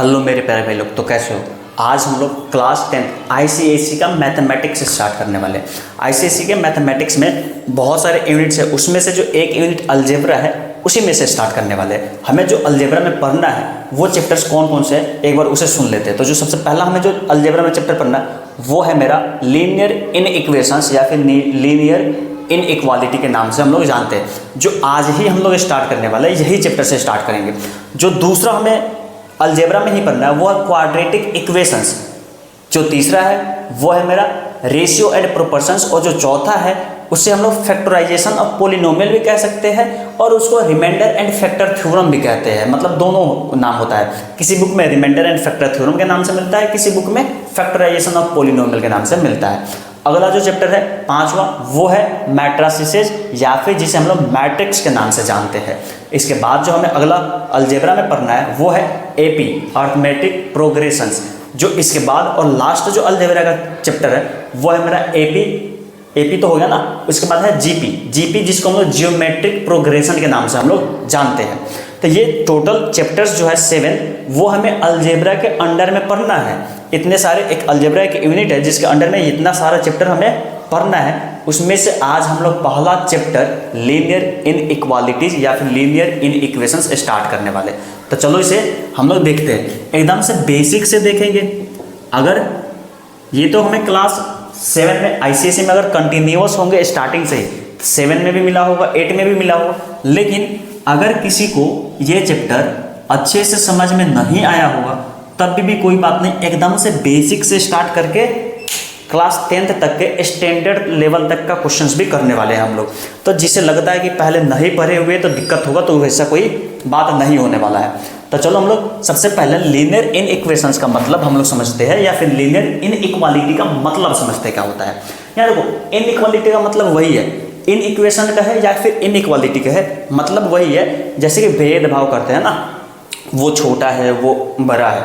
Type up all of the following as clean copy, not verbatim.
Hello मेरे प्यारे भाई लोग, तो कैसे हो। आज हम लोग क्लास 10 आईसीएसई का मैथमेटिक्स स्टार्ट करने वाले हैं। आईसीएसई के मैथमेटिक्स में बहुत सारे यूनिट्स है, उसमें से जो एक यूनिट अलजेब्रा है उसी में से स्टार्ट करने वाले हैं। हमें जो अलजेब्रा में पढ़ना है वो चैप्टर्स कौन कौन से हैं एक बार उसे सुन लेते हैं। तो जो सबसे पहला हमें जो अलजेब्रा में चैप्टर पढ़ना है वो है मेरा लीनियर इनइक्वेशंस या फिर लीनियर इनइक्वालिटी के नाम से हम लोग जानते हैं, जो आज ही हम लोग स्टार्ट करने वाले हैं। यही चैप्टर से स्टार्ट करेंगे। जो दूसरा हमें अलजेब्रा में ही पढ़ना है वो है क्वाड्रेटिक इक्वेशंस। जो तीसरा है वो है मेरा रेशियो एंड प्रोपोर्शंस, और जो चौथा है उससे हम लोग फैक्टराइजेशन ऑफ पॉलिनोमियल भी कह सकते हैं और उसको रिमाइंडर एंड फैक्टर थ्योरम भी कहते हैं। मतलब दोनों नाम होता है, किसी बुक में रिमाइंडर एंड फैक्टर थ्योरम के नाम से मिलता है, किसी बुक में फैक्टराइजेशन ऑफ पॉलिनोमियल के नाम से मिलता है। अगला जो चैप्टर है पांचवा वो है मैट्रिसेस या फिर जिसे हम लोग मैट्रिक्स के नाम से जानते हैं। इसके बाद जो हमें अगला अलजेब्रा में पढ़ना है वो है एपी अर्थमेटिक प्रोग्रेशंस। जो इसके बाद और लास्ट जो अलजेब्रा का चैप्टर है वो है मेरा एपी तो हो गया ना। उसके बाद है जीपी जिसको हम लोग जियोमेट्रिक प्रोग्रेशन के नाम से हम लोग जानते हैं। तो ये टोटल चैप्टर्स जो है 7 वो हमें अलजेब्रा के अंडर में पढ़ना है। इतने सारे एक अलजेब्रा एक यूनिट है जिसके अंडर में इतना सारा चैप्टर हमें पढ़ना है। उसमें से आज हम लोग पहला चैप्टर लीनियर इनइक्वालिटीज या फिर लीनियर इनइक्वेशंस स्टार्ट करने वाले। तो चलो इसे हम लोग देखते हैं, एकदम से बेसिक से देखेंगे। अगर ये तो हमें क्लास 7 में आईसीएसई में अगर कंटिन्यूअस होंगे स्टार्टिंग से ही 7 में भी मिला होगा, 8 में भी मिला होगा। लेकिन अगर किसी को ये चैप्टर अच्छे से समझ में नहीं आया होगा तब भी कोई बात नहीं, एकदम से बेसिक से स्टार्ट करके क्लास 10th तक के स्टैंडर्ड लेवल तक का क्वेश्चंस भी करने वाले हैं हम लोग। तो जिसे लगता है कि पहले नहीं पढ़े हुए तो दिक्कत होगा, तो वैसा कोई बात नहीं होने वाला है। तो चलो हम लोग सबसे पहले लीनियर इनइक्वेशंस का मतलब हम लोग समझते हैं, या फिर लीनियर इनइक्वालिटी का मतलब समझते हैं क्या होता है। यहाँ देखो, इनइक्वालिटी का मतलब वही है, इनइक्वेशन का है या फिर इनइक्वालिटी का है, मतलब वही है। जैसे कि भेदभाव करते हैं ना, वो छोटा है वो बड़ा है,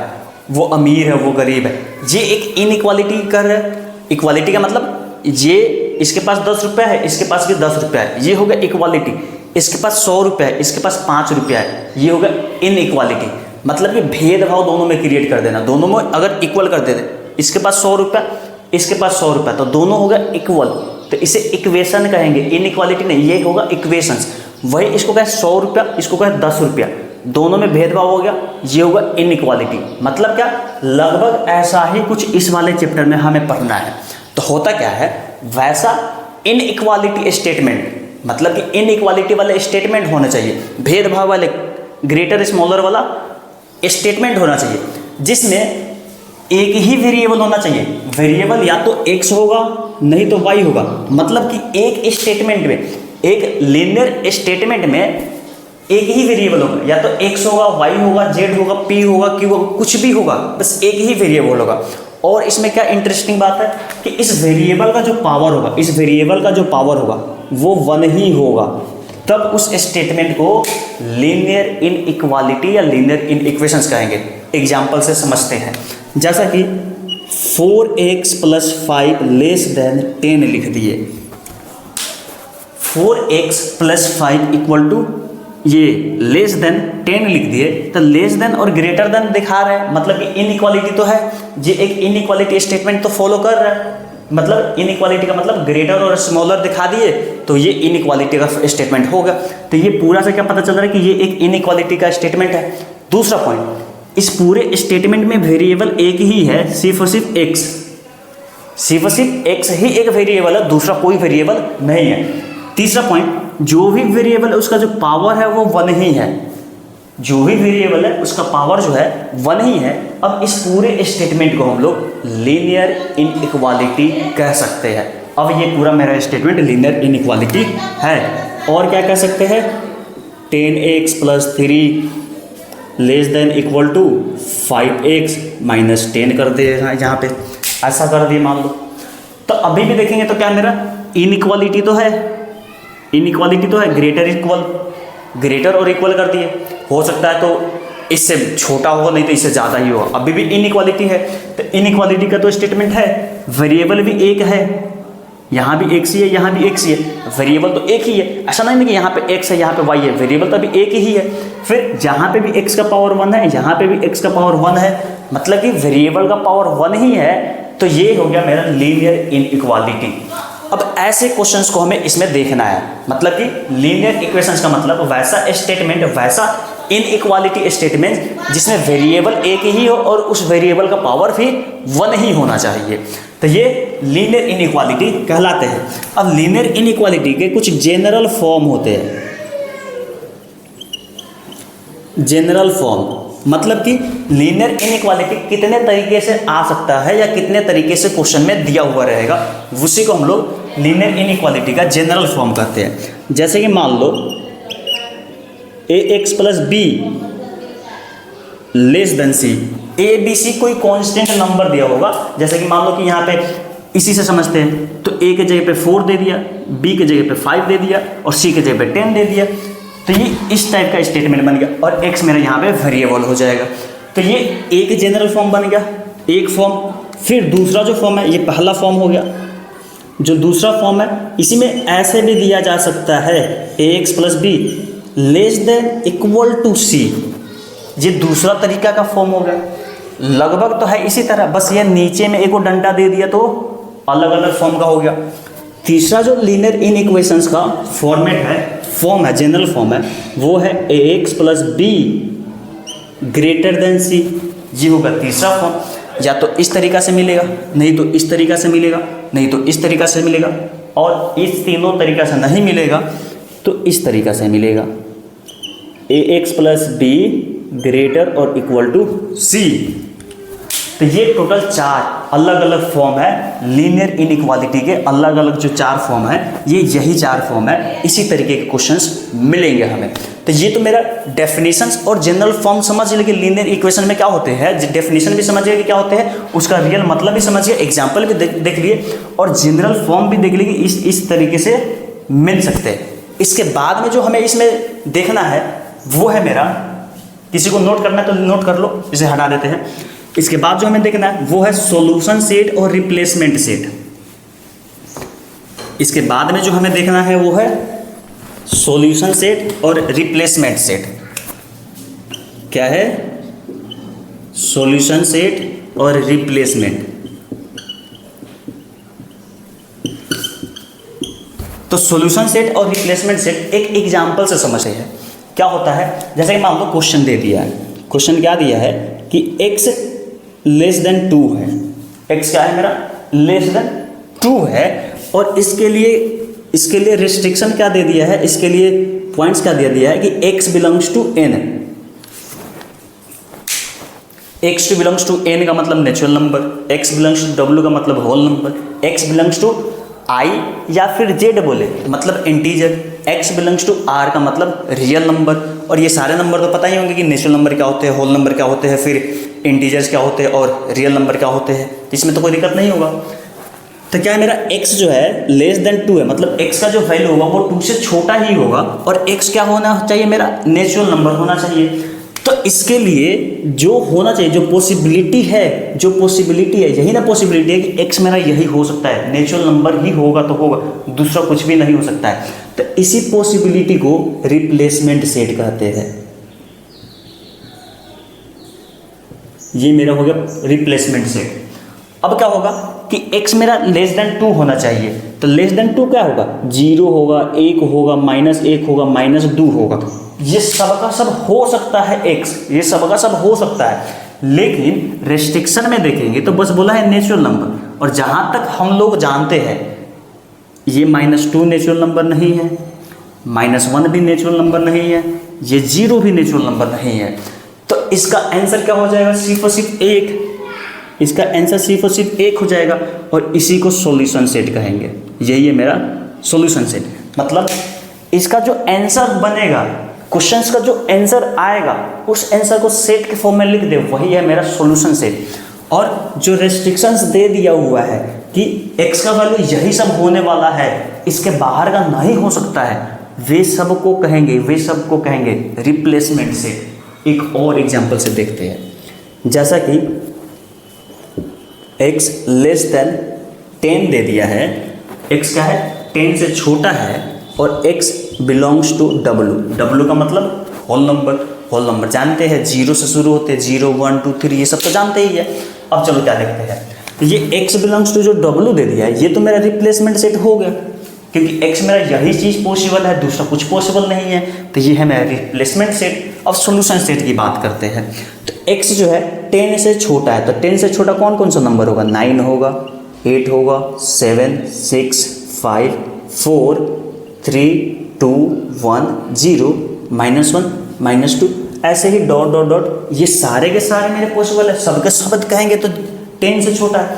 वो अमीर है वो गरीब है, ये एक इनइक्वालिटी कर रहा है। इक्वालिटी का मतलब ये इसके पास 10 रुपया है, इसके पास भी 10 रुपया है, ये हो गया इक्वालिटी। इसके पास 100 रुपया है, इसके पास 5 रुपया है, ये हो गया इनइक्वालिटी। मतलब कि भेदभाव दोनों में क्रिएट कर देना, दोनों में अगर इक्वल कर देते, इसके पास 100 रुपया इसके पास 100 रुपया, तो दोनों हो गया इक्वल, तो इसे इक्वेशन कहेंगे, इनइक्वालिटी नहीं, ये होगा इक्वेशंस। वही इसको कहे 100 रुपया, इसको कहे 10 रुपया, दोनों में भेदभाव हो गया, ये होगा इनइक्वालिटी। मतलब क्या, लगभग ऐसा ही कुछ इस वाले चैप्टर में हमें पढ़ना है। तो होता क्या है, वैसा इनइक्वालिटी स्टेटमेंट, मतलब कि इनइक्वालिटी वाले स्टेटमेंट होने चाहिए, भेदभाव वाले ग्रेटर स्मॉलर वाला स्टेटमेंट होना चाहिए, जिसमें एक ही वेरिएबल होना चाहिए। वेरिएबल या तो x होगा नहीं तो y होगा। मतलब कि एक स्टेटमेंट में, एक लीनियर स्टेटमेंट में एक ही वेरिएबल होगा, या तो x होगा, y होगा, z होगा, p होगा, q होगा, कुछ भी होगा, बस एक ही वेरिएबल होगा। और इसमें क्या इंटरेस्टिंग बात है कि इस वेरिएबल का जो पावर होगा, इस वेरिएबल का जो पावर होगा वो 1 ही होगा, तब उस स्टेटमेंट को लीनियर इनइक्वालिटी या लीनियर इनइक्वेशंस कहेंगे। एग्जाम्पल से समझते हैं, जैसा कि 4x + 5 > 10 लिख दिए। 4x + 5 = ये <10 लिख दिए, तो < और ग्रेटर दिखा रहे हैं, मतलब कि इनइक्वालिटी तो है, ये एक इनइक्वालिटी स्टेटमेंट तो फॉलो कर रहा है। मतलब इनइक्वालिटी का मतलब ग्रेटर और स्मॉलर दिखा दिए तो ये इनइक्वालिटी का स्टेटमेंट होगा। तो ये पूरा से क्या पता चल रहा है कि ये एक इनइक्वालिटी का स्टेटमेंट है। दूसरा पॉइंट, इस पूरे स्टेटमेंट में वेरिएबल एक ही है, सिर्फ और सिर्फ x ही एक वेरिएबल है, दूसरा कोई वेरिएबल नहीं है। तीसरा पॉइंट, जो भी वेरिएबल है उसका जो पावर है वो 1 ही है, जो भी वेरिएबल है उसका पावर जो है 1 ही है। अब इस पूरे स्टेटमेंट को हम लोग लीनियर इनइक्वालिटी कह सकते हैं। अब ये पूरा मेरा स्टेटमेंट लीनियर इनइक्वालिटी है। और क्या कह सकते हैं, 10x + 3 > 5x - 10 कर दे यहाँ पे, ऐसा कर दिए मान लो। तो अभी भी देखेंगे तो क्या मेरा इनइक्वालिटी तो है, ग्रेटर और इक्वल कर दिए। हो सकता है तो इससे छोटा होगा, नहीं तो इससे ज़्यादा ही होगा, अभी भी इनइक्वालिटी है। तो इनइक्वालिटी का तो स्टेटमेंट है, वेरिएबल भी एक है, यहाँ भी एक्स ही है, यहाँ भी एक्स ही है, वेरिएबल तो एक ही है। ऐसा नहीं है कि यहाँ पे एक्स है यहाँ पे वाई है, वेरिएबल तो अभी एक ही है। फिर जहाँ पे भी एक्स का पावर 1 है, यहाँ पे भी एक्स का पावर 1 है, मतलब कि वेरिएबल का पावर 1 ही है। तो ये हो गया मेरा लीनियर इनइक्वालिटी। अब ऐसे क्वेश्चंस को हमें इसमें देखना है, मतलब कि लीनियर इक्वेशंस का मतलब वैसा स्टेटमेंट, वैसा इनइक्वालिटी स्टेटमेंट जिसमें वेरिएबल एक ही हो और उस वेरिएबल का पावर भी 1 ही होना चाहिए। तो ये लीनियर इनइक्वालिटी कहलाते हैं। अब लीनियर इनइक्वालिटी के कुछ जनरल फॉर्म होते हैं। जनरल फॉर्म मतलब कि लीनियर इनइक्वालिटी कितने तरीके से आ सकता है या कितने तरीके से क्वेश्चन में दिया हुआ रहेगा, उसी को हम लोग लीनियर इनइक्वालिटी का जनरल फॉर्म कहते हैं। जैसे कि मान लो ax plus b less than c, a b c कोई कांस्टेंट नंबर दिया होगा। जैसे कि मान लो कि यहाँ पे इसी से समझते हैं, तो ए के जगह पे 4 दे दिया, बी के जगह पे 5 दे दिया और सी के जगह पे 10 दे दिया। तो ये इस टाइप का स्टेटमेंट बन गया और x मेरा यहाँ पे वेरिएबल हो जाएगा। तो ये एक जनरल फॉर्म बन गया, एक फॉर्म। फिर दूसरा जो फॉर्म है, ये पहला फॉर्म हो गया। जो दूसरा फॉर्म है, इसी में ऐसे भी दिया जा सकता है ax plus b less than equal to c. ये दूसरा तरीका का फॉर्म हो गया। लगभग तो है इसी तरह, बस ये नीचे में एक और डंडा दे दिया तो अलग अलग फॉर्म का हो गया। तीसरा जो लीनियर इनइक्वेशंस का फॉर्मेट है, फॉर्म है, जनरल फॉर्म है, वो है ax plus b greater than c. ये होगा तीसरा फॉर्म। या तो इस तरीका से मिलेगा, नहीं तो इस तरीका से मिलेगा, नहीं तो इस तरीका से मिलेगा, और इस तीनों तरीका से नहीं मिलेगा तो इस तरीका से मिलेगा, ax प्लस बी ग्रेटर और इक्वल टू सी। तो ये टोटल 4 अलग अलग फॉर्म है लीनियर इनइक्वालिटी के। अलग अलग जो 4 फॉर्म है, ये यही 4 फॉर्म है। इसी तरीके के क्वेश्चंस मिलेंगे हमें। तो ये तो मेरा डेफिनेशंस और जनरल फॉर्म समझ लिए कि लीनियर इक्वेशन में क्या होते हैं, डेफिनेशन भी समझ गए कि क्या होते हैं, उसका रियल मतलब भी समझ गए, एग्जाम्पल भी देख लिए और जनरल फॉर्म भी देख लिए कि इस तरीके से मिल सकते हैं। इसके बाद में जो हमें इसमें देखना है वो है मेरा, किसी को नोट करना है तो नोट कर लो, इसे हटा देते हैं। इसके बाद जो हमें देखना है वो है सॉल्यूशन सेट और रिप्लेसमेंट सेट। इसके बाद में जो हमें देखना है वो है सॉल्यूशन सेट और रिप्लेसमेंट सेट। क्या है? सॉल्यूशन सेट और रिप्लेसमेंट। तो सॉल्यूशन सेट और रिप्लेसमेंट सेट एक एग्जांपल से समझ रहे हैं। क्या होता है, जैसे कि मान लो क्वेश्चन दे दिया है। क्वेश्चन क्या दिया है कि x लेस देन 2 है। x क्या है मेरा? लेस देन 2 है। और इसके लिए रिस्ट्रिक्शन क्या दे दिया है, इसके लिए पॉइंट्स क्या दे दिया है कि x belongs to n। x belongs to n का मतलब natural number, x belongs to w का मतलब whole number, x belongs to i या फिर z बोले मतलब integer, x belongs to r का मतलब रियल नंबर। और ये सारे नंबर तो पता ही होंगे कि नेचुरल नंबर क्या होते हैं, होल नंबर क्या होते हैं, फिर इंटीजर्स क्या होते हैं और रियल नंबर क्या होते हैं। इसमें तो कोई दिक्कत नहीं होगा। तो क्या है मेरा x जो है लेस देन 2 है, मतलब x का जो वैल्यू होगा वो 2 से छोटा ही होगा और x क्या होना चाहिए मेरा? नेचुरल नंबर होना चाहिए। तो इसके लिए जो होना चाहिए, जो पॉसिबिलिटी है, यही ना पॉसिबिलिटी है कि x मेरा यही हो सकता है, नेचुरल नंबर ही होगा तो होगा, दूसरा कुछ भी नहीं हो सकता है। तो इसी पॉसिबिलिटी को रिप्लेसमेंट सेट कहते हैं। ये मेरा हो गया रिप्लेसमेंट सेट। अब क्या होगा कि x मेरा लेस देन 2 होना चाहिए। तो लेस देन 2 क्या होगा? 0 होगा, 1 होगा, -1 होगा, -2 होगा। ये सब का सब हो सकता है x, ये सब का सब हो सकता है। लेकिन रेस्ट्रिक्शन में देखेंगे तो बस बोला है नेचुरल नंबर। और जहाँ तक हम लोग जानते हैं ये -2 नेचुरल नंबर नहीं है, -1 भी नेचुरल नंबर नहीं है, ये 0 भी नेचुरल नंबर नहीं है। तो इसका आंसर क्या हो जाएगा? सिर्फ और सिर्फ 1। इसका आंसर सिर्फ और सिर्फ 1 हो जाएगा और इसी को सॉल्यूशन सेट कहेंगे। यही है मेरा सॉल्यूशन सेट। मतलब इसका जो आंसर बनेगा, क्वेश्चंस का जो आंसर आएगा, उस आंसर को सेट के फॉर्म में लिख दे, वही है मेरा सॉल्यूशन सेट। और जो रेस्ट्रिक्शंस दे दिया हुआ है कि x का वैल्यू यही सब होने वाला है, इसके बाहर का नहीं हो सकता है, वे सब को कहेंगे रिप्लेसमेंट सेट। एक और एग्जांपल से देखते हैं। जैसा कि x लेस देन 10 दे दिया है x क्या है 10 से छोटा है और x बिलोंग्स टू w का मतलब होल नंबर जानते हैं, 0 से शुरू होते हैं, 0 1 2 3 ये सब तो जानते ही है। अब चलो क्या देखते हैं, ये x बिलोंग्स टू जो w दे दिया है ये तो मेरा रिप्लेसमेंट सेट हो गया, क्योंकि x मेरा यही चीज़ पॉसिबल है, दूसरा कुछ पॉसिबल नहीं है, तो ये है मेरा रिप्लेसमेंट सेट। अब सॉल्यूशन सेट की बात करते हैं, तो x जो है 10 से छोटा है, तो 10 से छोटा कौन कौन सा नंबर होगा, 9 होगा, 8 होगा, 7 6 5 4 3 2 1 0 -1 -2 ऐसे ही डॉट डॉट डॉट, ये सारे के सारे मेरे पॉसिबल है, सबके सब कहेंगे तो 10 से छोटा है।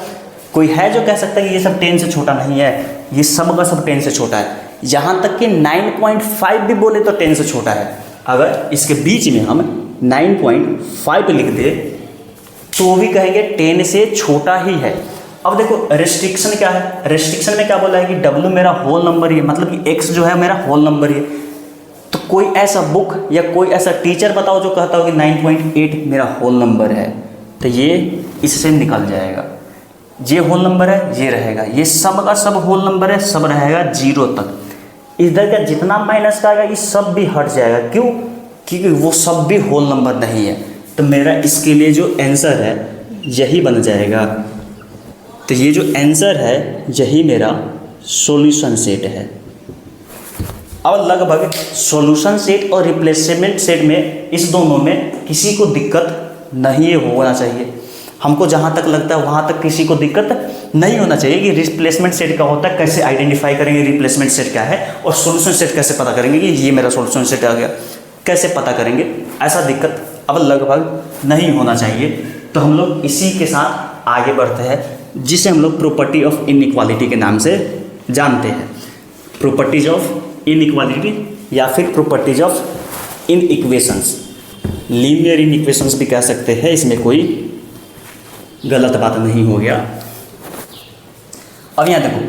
कोई है जो कह सकता है कि ये सब 10 से छोटा नहीं है, ये सब का सब 10 से छोटा है, यहाँ तक कि 9.5 भी बोले तो 10 से छोटा है। अगर इसके बीच में हम 9.5 लिख दे तो भी कहेंगे 10 से छोटा ही है। अब देखो रेस्ट्रिक्शन क्या है, रेस्ट्रिक्शन में क्या बोला है कि w मेरा होल नंबर ही है, मतलब कि x जो है मेरा होल नंबर ही है। तो कोई ऐसा बुक या कोई ऐसा टीचर बताओ जो कहता हो कि 9.8 मेरा होल नंबर है, तो ये इससे निकल जाएगा, ये होल नंबर है ये रहेगा, ये सब का सब होल नंबर है, सब रहेगा 0 तक। इधर का जितना माइनस का आएगा ये सब भी हट जाएगा, क्यों, क्योंकि वो सब भी होल नंबर नहीं है। तो मेरा इसके लिए जो आंसर है यही बन जाएगा, तो ये जो आंसर है यही मेरा सॉल्यूशन सेट है। अब लगभग सॉल्यूशन सेट और रिप्लेसमेंट सेट में इस दोनों में किसी को दिक्कत नहीं होना चाहिए। हमको जहाँ तक लगता है वहाँ तक किसी को दिक्कत नहीं होना चाहिए कि रिप्लेसमेंट सेट क्या होता है, कैसे आइडेंटिफाई करेंगे रिप्लेसमेंट सेट क्या है, और सॉल्यूशन सेट कैसे पता करेंगे कि ये मेरा सॉल्यूशन सेट आ गया, कैसे पता करेंगे, ऐसा दिक्कत अब लगभग नहीं होना चाहिए। तो हम लोग इसी के साथ आगे बढ़ते हैं, जिसे हम लोग प्रॉपर्टी ऑफ इनइक्वालिटी के नाम से जानते हैं। प्रॉपर्टीज ऑफ इनइक्वालिटी या फिर प्रॉपर्टीज ऑफ इनइक्वेशंस, लीनियर इनइक्वेशंस भी कह सकते हैं, इसमें कोई गलत बात नहीं हो गया। अब यहाँ देखो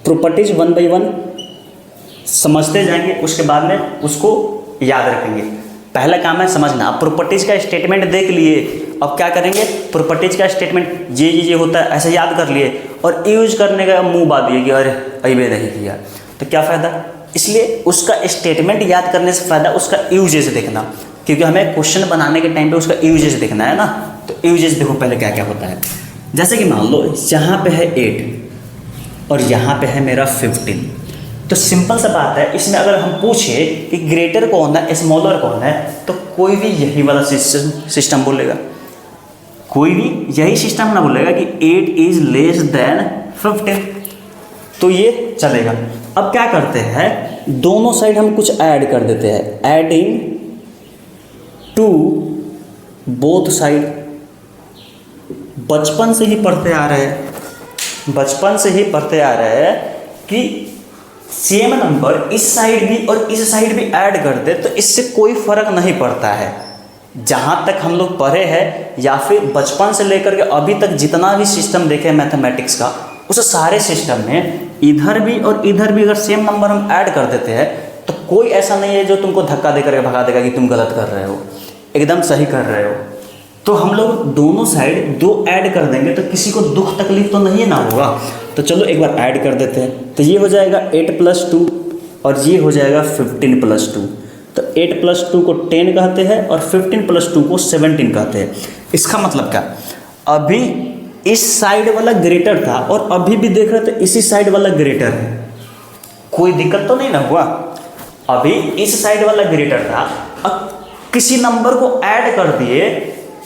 प्रॉपर्टीज 1 बाई 1 समझते जाएंगे, उसके बाद में उसको याद रखेंगे। पहला काम है समझना। अब प्रॉपर्टीज का स्टेटमेंट देख लिए, अब क्या करेंगे, प्रॉपर्टीज का स्टेटमेंट ये होता है ऐसे याद कर लिए, और यूज करने का मुंह बात दिए कि अरे अभी नहीं किया तो क्या फ़ायदा। इसलिए उसका स्टेटमेंट याद करने से फ़ायदा उसका यूजेज देखना, क्योंकि हमें क्वेश्चन बनाने के टाइम पे उसका यूजेज देखना है ना। तो यूजेज देखो पहले क्या क्या होता है। जैसे कि मान लो यहाँ पे है 8 और यहाँ पे है मेरा 15, तो सिंपल सा बात है, इसमें अगर हम पूछे कि ग्रेटर कौन है स्मॉलर कौन है, तो कोई भी यही वाला सिस्टम बोलेगा, कोई भी यही सिस्टम ना बोलेगा कि 8 इज लेस देन 15, तो ये चलेगा। अब क्या करते हैं, दोनों साइड हम कुछ ऐड कर देते हैं, एडिंग टू बोथ साइड। बचपन से ही पढ़ते आ रहे हैं, बचपन से ही पढ़ते आ रहे हैं कि सेम नंबर इस साइड भी और इस साइड भी ऐड कर दे तो इससे कोई फर्क नहीं पड़ता है। जहाँ तक हम लोग पढ़े हैं या फिर बचपन से लेकर के अभी तक जितना भी सिस्टम देखे मैथमेटिक्स का, उस सारे सिस्टम में इधर भी और इधर भी अगर सेम नंबर हम ऐड कर देते हैं तो कोई ऐसा नहीं है जो तुमको धक्का दे करके भगा देगा कि तुम गलत कर रहे हो, एकदम सही कर रहे हो। तो हम लोग दोनों साइड 2 ऐड कर देंगे तो किसी को दुख तकलीफ तो नहीं ना होगा। तो चलो एक बार ऐड कर देते हैं, तो ये हो जाएगा 8 + 2 और ये हो जाएगा 15 + 2। तो 8 + 2 को 10 कहते हैं और 15 + 2 को 17 कहते हैं। इसका मतलब क्या, अभी इस साइड वाला ग्रेटर था और अभी भी देख रहे थे इसी साइड वाला ग्रेटर है, कोई दिक्कत तो नहीं ना हुआ। अभी इस साइड वाला ग्रेटर था, अब किसी नंबर को ऐड कर दिए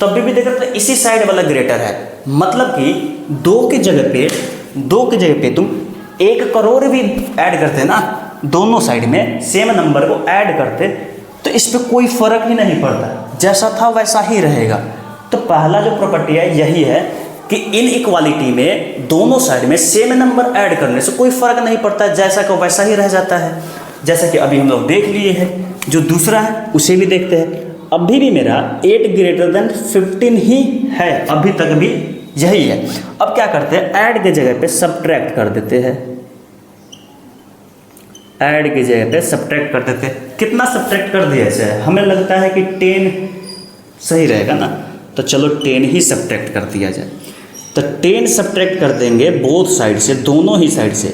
तब भी देख रहे थे इसी साइड वाला ग्रेटर है, मतलब कि 2 की जगह पे तुम 1 करोड़ भी ऐड करते ना, दोनों साइड में सेम नंबर को ऐड करते तो इस पर कोई फर्क ही नहीं पड़ता, जैसा था वैसा ही रहेगा। तो पहला जो प्रॉपर्टी है यही है कि इनइक्वालिटी में दोनों साइड में सेम नंबर ऐड करने से कोई फर्क नहीं पड़ता, जैसा का वैसा ही रह जाता है। जैसा कि अभी हम लोग देख लिए हैं, जो दूसरा है उसे भी देखते हैं। अभी भी मेरा 8 > 15 ही है, अभी तक भी यही है। अब क्या करते हैं, ऐड के जगह पे सब्ट्रैक्ट कर देते हैं, ऐड की जगह पे सब्ट्रैक्ट कर देते हैं। कितना सब्ट्रैक्ट कर दिया इसे, हमें लगता है कि 10 सही रहेगा ना, तो चलो 10 ही सब्ट्रैक्ट कर दिया जाए। तो 10 सब्ट्रैक्ट कर देंगे बोथ साइड से, दोनों ही साइड से,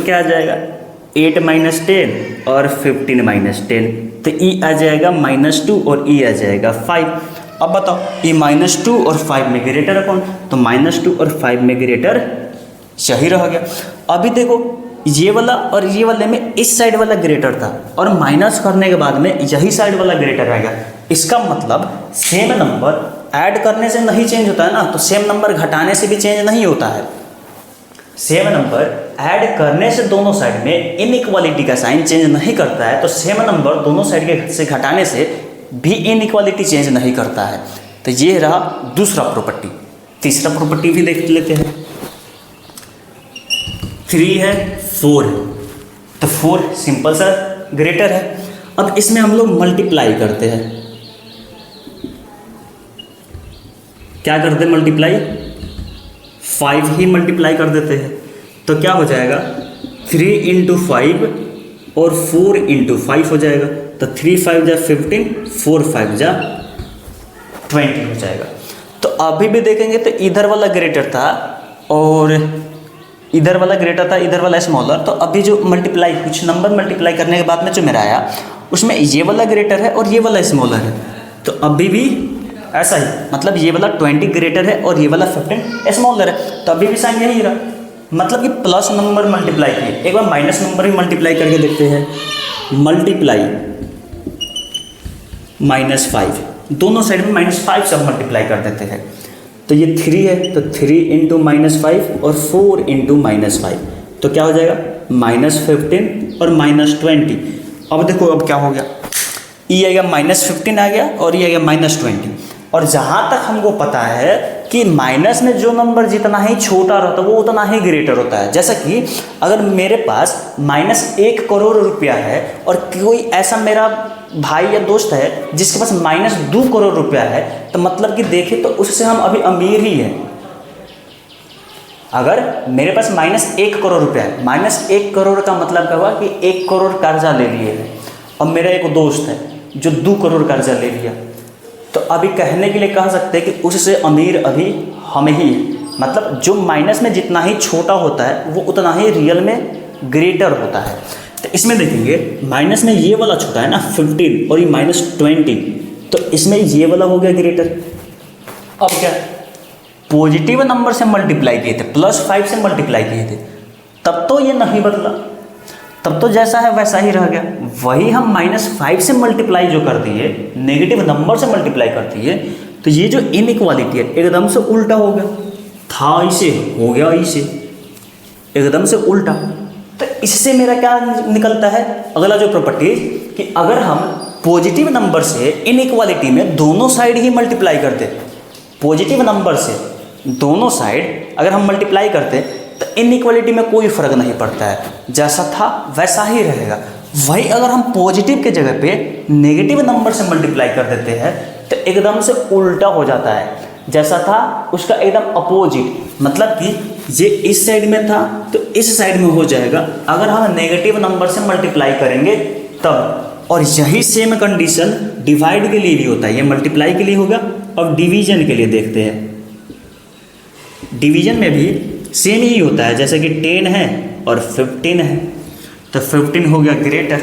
क्या आ जाएगा 8 माइनस 10 और 15 माइनस 10, तो ई आ जाएगा -2 और ई आ जाएगा 5। अब बताओ ई -2 और 5 में ग्रेटर है कौन, तो -2 और 5 में ग्रेटर सही रह गया। अभी देखो ये वाला और ये वाले में इस साइड वाला ग्रेटर था और माइनस करने के बाद में यही साइड वाला ग्रेटर आएगा। इसका मतलब सेम नंबर ऐड करने से नहीं चेंज होता है ना, तो सेम नंबर घटाने से भी चेंज नहीं होता है। सेम नंबर ऐड करने से दोनों साइड में इनइक्वालिटी का साइन चेंज नहीं करता है, तो सेम नंबर दोनों साइड के से घटाने से भी इनइक्वालिटी चेंज नहीं करता है। तो ये रहा दूसरा प्रॉपर्टी। तीसरा प्रॉपर्टी भी देख लेते हैं। 3 है 4 है, तो 4 सिंपल सा ग्रेटर है। अब इसमें हम लोग मल्टीप्लाई करते हैं। क्या करते हैं मल्टीप्लाई, 5 ही मल्टीप्लाई कर देते हैं। तो क्या हो जाएगा 3 × 5 और 4 × 5 हो जाएगा। तो 3 × 5 = 15, 4 × 5 = 20 हो जाएगा। तो अभी भी देखेंगे तो इधर वाला ग्रेटर था और इधर वाला ग्रेटर था, इधर वाला स्मॉलर। तो अभी जो मल्टीप्लाई कुछ नंबर मल्टीप्लाई करने के बाद में जो मेरा आया उसमें ये वाला ग्रेटर है और ये वाला स्मॉलर है। तो अभी भी ऐसा ही, मतलब ये वाला 20 ग्रेटर है और ये वाला 15 स्मॉलर है। तो अभी भी साइन यही रहा, मतलब कि प्लस नंबर मल्टीप्लाई किए। एक बार माइनस नंबर भी मल्टीप्लाई करके देखते हैं। मल्टीप्लाई -5, दोनों साइड में -5 सब मल्टीप्लाई कर देते हैं। तो ये 3 है, तो 3 × -5 और 4 × -5, तो क्या हो जाएगा -15 और -20। अब देखो अब क्या हो गया, ये आएगा -15 आ गया और ये आएगा -20। और जहाँ तक हमको पता है कि माइनस में जो नंबर जितना ही छोटा रहता है वो उतना ही ग्रेटर होता है। जैसा कि अगर मेरे पास -1 करोड़ रुपया है और कोई ऐसा मेरा भाई या दोस्त है जिसके पास -2 करोड़ रुपया है, तो मतलब कि देखें तो उससे हम अभी अमीर ही हैं। अगर मेरे पास -1 करोड़ रुपया है, -1 करोड़ का मतलब क्या हुआ कि 1 करोड़ कर्जा ले लिए है और मेरा एक दोस्त है जो 2 करोड़ कर्जा ले लिया, तो अभी कहने के लिए कह सकते हैं कि उससे अमीर अभी हम ही हैं। मतलब जो माइनस में जितना ही छोटा होता है वो उतना ही रियल में ग्रेटर होता है। तो इसमें देखेंगे माइनस में ये वाला छोटा है ना 15 और ये -20, तो इसमें ये वाला हो गया ग्रेटर। अब क्या पॉजिटिव नंबर से मल्टीप्लाई किए थे, +5 से मल्टीप्लाई किए थे, तब तो ये नहीं बदला, तब तो जैसा है वैसा ही रह गया। वही हम -5 से मल्टीप्लाई जो कर दिए, नेगेटिव नंबर से मल्टीप्लाई कर दिए, तो ये जो इनइक्वालिटी है एकदम से उल्टा हो गया। था इसे हो गया इसे, एकदम से उल्टा। तो इससे मेरा क्या निकलता है अगला जो प्रॉपर्टी, कि अगर हम पॉजिटिव नंबर से इनइक्वालिटी में दोनों साइड ही मल्टीप्लाई करते, पॉजिटिव नंबर से दोनों साइड अगर हम मल्टीप्लाई करते तो इनइक्वालिटी में कोई फ़र्क नहीं पड़ता है, जैसा था वैसा ही रहेगा। वही अगर हम पॉजिटिव के जगह पे नेगेटिव नंबर से मल्टीप्लाई कर देते हैं तो एकदम से उल्टा हो जाता है, जैसा था उसका एकदम अपोजिट। मतलब कि ये इस साइड में था तो इस साइड में हो जाएगा अगर हम नेगेटिव नंबर से मल्टीप्लाई करेंगे तब। और यही सेम कंडीशन डिवाइड के लिए भी होता है। ये मल्टीप्लाई के लिए होगा। अब डिवीजन के लिए देखते हैं। डिवीजन में भी सेम ही होता है, जैसे कि 10 है और 15 है, तो 15 हो गया ग्रेटर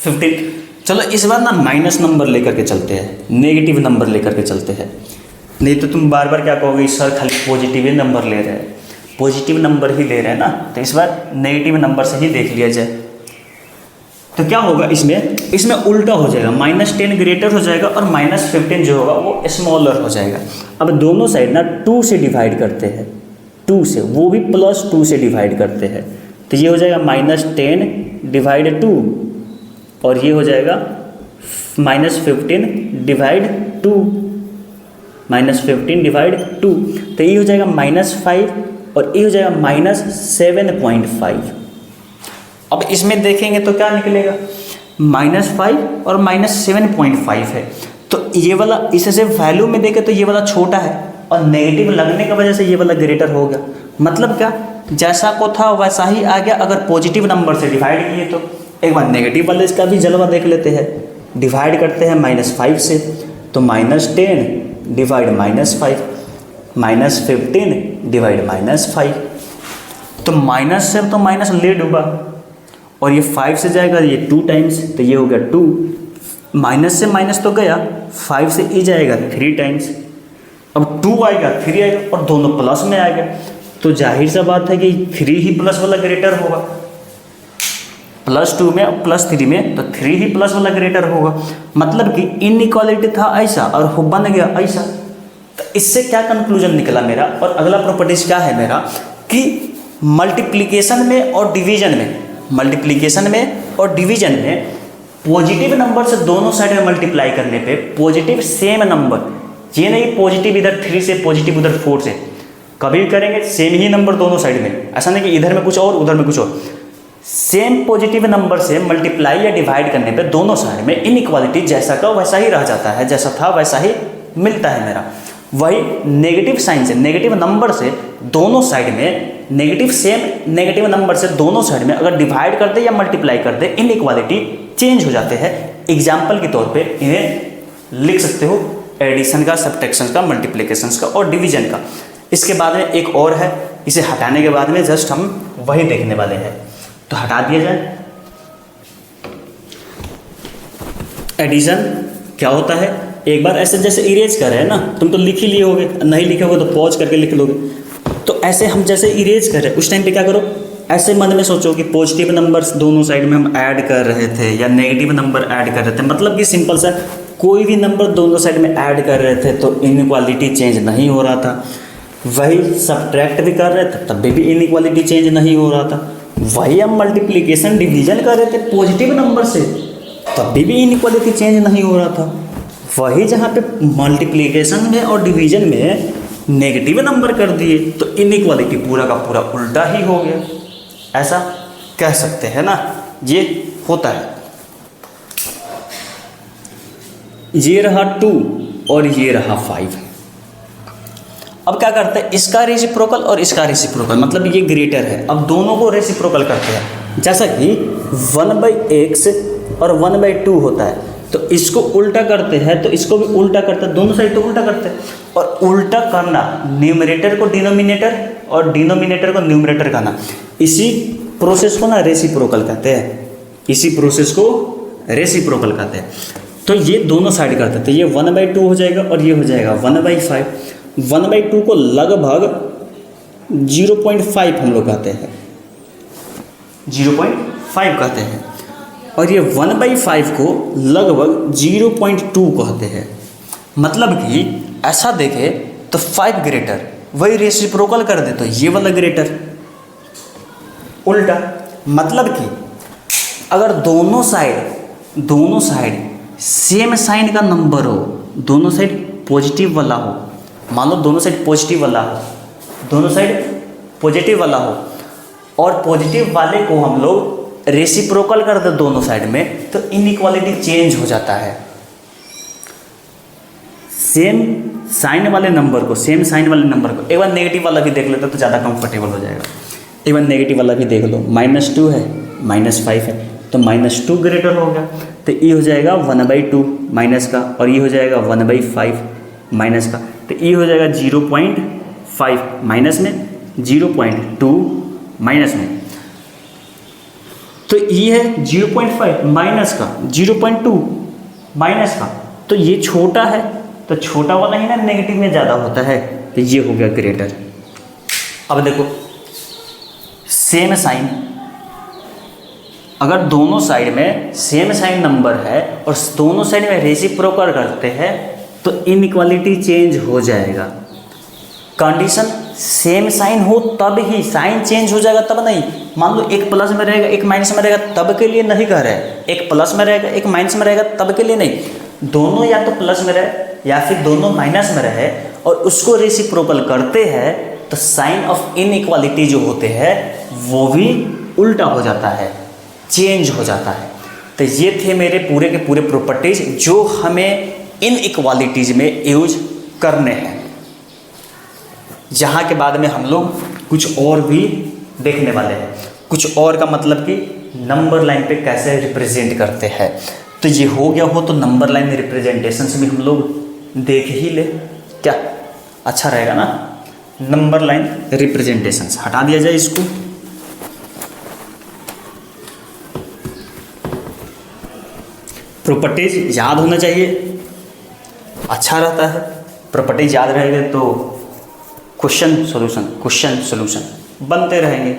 15। चलो इस बार ना माइनस नंबर लेकर के चलते हैं, नेगेटिव नंबर लेकर के चलते हैं, नहीं तो तुम बार बार क्या कहोगे सर खाली पॉजिटिव ही नंबर ले रहे हैं, पॉजिटिव नंबर ही ले रहे हैं ना। तो इस बार नेगेटिव नंबर से ही देख लिया जाए। तो क्या होगा इसमें उल्टा हो जाएगा, -10 ग्रेटर हो जाएगा और -15 जो होगा वो स्मॉलर हो जाएगा। अब दोनों साइड ना 2 से डिवाइड करते हैं, 2 से, वो भी +2 से डिवाइड करते हैं। तो ये हो जाएगा -10 / 2 और ये हो जाएगा -15 / 2, -15 / 2। तो ये हो जाएगा -5 और ये हो जाएगा -7.5। अब इसमें देखेंगे तो क्या निकलेगा, -5 और -7.5 है। तो ये वाला इससे वैल्यू में देखें तो ये वाला छोटा है और नेगेटिव लगने की वजह से ये वाला ग्रेटर हो गया। मतलब क्या, जैसा को था वैसा ही आ गया। अगर पॉजिटिव नंबर से डिवाइड किए तो एक बार नेगेटिव वाले इसका भी जलवा देख लेते हैं। डिवाइड करते हैं -5 से, तो -10 / -5, -15 / -5। तो माइनस से तो माइनस ले डूबा, और ये 5 से जाएगा ये 2 टाइम्स, तो ये हो गया 2, माइनस से माइनस तो गया, 5 से ई जाएगा 3 टाइम्स, अब 2 आएगा 3 आएगा और दोनों प्लस में आएगा, तो जाहिर सा बात है कि 3 ही प्लस वाला ग्रेटर होगा, +2 में और +3 में, तो 3 ही प्लस वाला ग्रेटर होगा। मतलब कि इनइक्वालिटी था ऐसा और वो बन गया ऐसा। तो इससे क्या कंक्लूजन निकला मेरा, और अगला प्रॉपर्टीज क्या है मेरा कि मल्टीप्लिकेशन में और डिवीजन में, मल्टीप्लिकेशन में और डिवीजन में पॉजिटिव नंबर से दोनों साइड में मल्टीप्लाई करने पे पॉजिटिव सेम नंबर, ये नहीं पॉजिटिव इधर 3 से पॉजिटिव उधर 4 से, कभी भी करेंगे सेम ही नंबर दोनों साइड में, ऐसा नहीं कि इधर में कुछ और उधर में कुछ और, सेम पॉजिटिव नंबर से मल्टीप्लाई या डिवाइड करने पे दोनों साइड में इनइक्वालिटी जैसा का वैसा ही रह जाता है, जैसा था वैसा ही मिलता है मेरा। वही नेगेटिव साइन से, नेगेटिव नंबर से दोनों साइड में, नेगेटिव सेम नेगेटिव नंबर से दोनों साइड में अगर डिवाइड कर दे या मल्टीप्लाई कर दे इनइक्वालिटी चेंज हो जाते हैं। एग्जाम्पल के तौर पे इन्हें लिख सकते हो एडिशन का, सब्ट्रैक्शन का, मल्टीप्लिकेशन का और डिवीजन का। इसके बाद में एक और है, इसे हटाने के बाद में जस्ट हम वही देखने वाले हैं, तो हटा दिया जाए। एडिशन क्या होता है, एक बार ऐसे जैसे इरेज कर रहे हैं ना, तुम तो लिख ही लिए होगे, नहीं लिखे होगे तो पॉज करके लिख लोगे। तो ऐसे हम जैसे इरेज कर रहे हैं उस टाइम पे क्या करो, ऐसे मन में सोचो कि पॉजिटिव नंबर्स दोनों साइड में हम ऐड कर रहे थे या नेगेटिव नंबर ऐड कर रहे थे, मतलब कि सिंपल सा कोई भी नंबर दोनों साइड में ऐड कर रहे थे तो इनइक्वालिटी चेंज नहीं हो रहा था। वही सब्ट्रैक्ट भी कर रहे थे तब भी इनइक्वालिटी चेंज नहीं हो रहा था। वही हम मल्टीप्लिकेशन डिवीजन कर रहे थे पॉजिटिव नंबर से तब भी इनइक्वालिटी चेंज नहीं हो रहा था। वही जहाँ पे मल्टीप्लिकेशन में और डिवीजन में नेगेटिव नंबर कर दिए तो इनइक्वालिटी पूरा का पूरा उल्टा ही हो गया, ऐसा कह सकते हैं ना, ये होता है। ये रहा 2 और ये रहा 5। अब क्या करते हैं, इसका रेसिप्रोकल और इसका रेसिप्रोकल, मतलब ये ग्रेटर है, अब दोनों को रेसिप्रोकल करते हैं। जैसा कि 1/x और 1/2 होता है, तो इसको उल्टा करते हैं तो इसको भी उल्टा करते हैं, दोनों साइड तो उल्टा करते हैं। और उल्टा करना, न्यूमरेटर को डिनोमिनेटर और डिनोमिनेटर को न्यूमरेटर करना, इसी प्रोसेस को ना रेसिप्रोकल कहते हैं, इसी प्रोसेस को रेसिप्रोकल कहते हैं। तो ये दोनों साइड करते हैं, तो ये 1/2 हो जाएगा और ये हो जाएगा 1/5। 1/2 को लगभग 0.5 हम लोग कहते हैं, 0.5 कहते हैं, और ये 1/5 को लगभग 0.2 कहते हैं। मतलब कि ऐसा देखे तो 5 ग्रेटर, वही रेसिप्रोकल कर दे तो ये वाला ग्रेटर उल्टा। मतलब कि अगर दोनों साइड सेम साइन का नंबर हो, दोनों साइड पॉजिटिव वाला हो, मान लो दोनों साइड पॉजिटिव वाला हो, दोनों साइड पॉजिटिव वाला हो, और पॉजिटिव वाले को हम लोग रेसिप्रोकल कर दे दोनों साइड में, तो इनइक्वालिटी चेंज हो जाता है। सेम साइन वाले नंबर को एक बार नेगेटिव वाला भी देख लेते तो ज़्यादा कंफर्टेबल हो जाएगा। एक बार नेगेटिव वाला भी देख लो, -2 है, -5 है, तो -2 ग्रेटर हो गया, तो ये हो जाएगा 1/2 माइनस का, और ये हो जाएगा 1/5 माइनस का, तो ये हो जाएगा 0.5 माइनस में, 0.2 माइनस में, तो ये है 0.5 माइनस का, 0.2 माइनस का, तो ये छोटा है, तो छोटा वाला ही ना नेगेटिव में ज़्यादा होता है, तो ये हो गया ग्रेटर। अब देखो सेम साइन, अगर दोनों साइड में सेम साइन नंबर है और दोनों साइड में रेसिप्रोकल करते हैं तो इनइक्वालिटी चेंज हो जाएगा। कंडीशन सेम साइन हो तब ही, साइन चेंज हो जाएगा तब नहीं। मान लो एक प्लस में रहेगा एक माइनस में रहेगा तब के लिए नहीं कह रहे हैं, एक प्लस में रहेगा एक माइनस में रहेगा तब के लिए नहीं, दोनों या तो प्लस में रहे या फिर दोनों माइनस में रहे और उसको रेसिप्रोकल करते हैं तो साइन ऑफ इनइक्वालिटी जो होते हैं वो भी उल्टा हो जाता है, चेंज हो जाता है। तो ये थे मेरे पूरे के पूरे प्रॉपर्टीज जो हमें इनइक्वालिटीज में यूज करने हैं। यहाँ के बाद में हम लोग कुछ और भी देखने वाले हैं, कुछ और का मतलब कि नंबर लाइन पे कैसे रिप्रेजेंट करते हैं। तो ये हो गया हो तो नंबर लाइन रिप्रेजेंटेशंस भी हम लोग देख ही ले, क्या अच्छा रहेगा ना। नंबर लाइन रिप्रेजेंटेशंस हटा दिया जाए इसको। प्रॉपर्टीज याद होना चाहिए, अच्छा रहता है। प्रॉपर्टीज याद रहेंगे तो क्वेश्चन सॉल्यूशन बनते रहेंगे।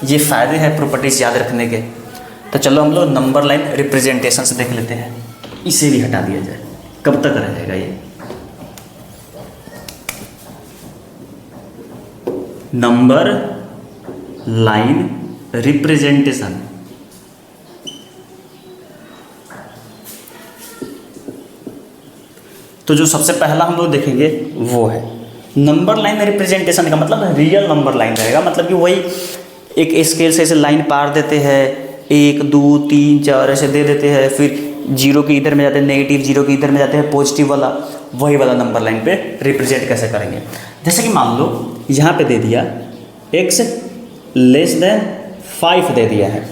ये फ़ायदे हैं प्रॉपर्टीज याद रखने के। तो चलो हम लोग नंबर लाइन रिप्रेजेंटेशन से देख लेते हैं। इसे भी हटा दिया जाए, कब तक रहेगा ये। नंबर लाइन रिप्रेजेंटेशन, तो जो सबसे पहला हम लोग देखेंगे वो है नंबर लाइन रिप्रेजेंटेशन का मतलब रियल नंबर लाइन रहेगा। मतलब कि वही एक स्केल से ऐसे लाइन पार देते हैं, 1 2 3 4 ऐसे दे देते हैं, फिर जीरो के इधर में जाते हैं नेगेटिव, जीरो के इधर में जाते हैं पॉजिटिव वाला, वही वाला नंबर लाइन पे रिप्रेजेंट कैसे करेंगे। जैसे कि मान लो यहाँ पे दे दिया x लेस देन 5 दे दिया है,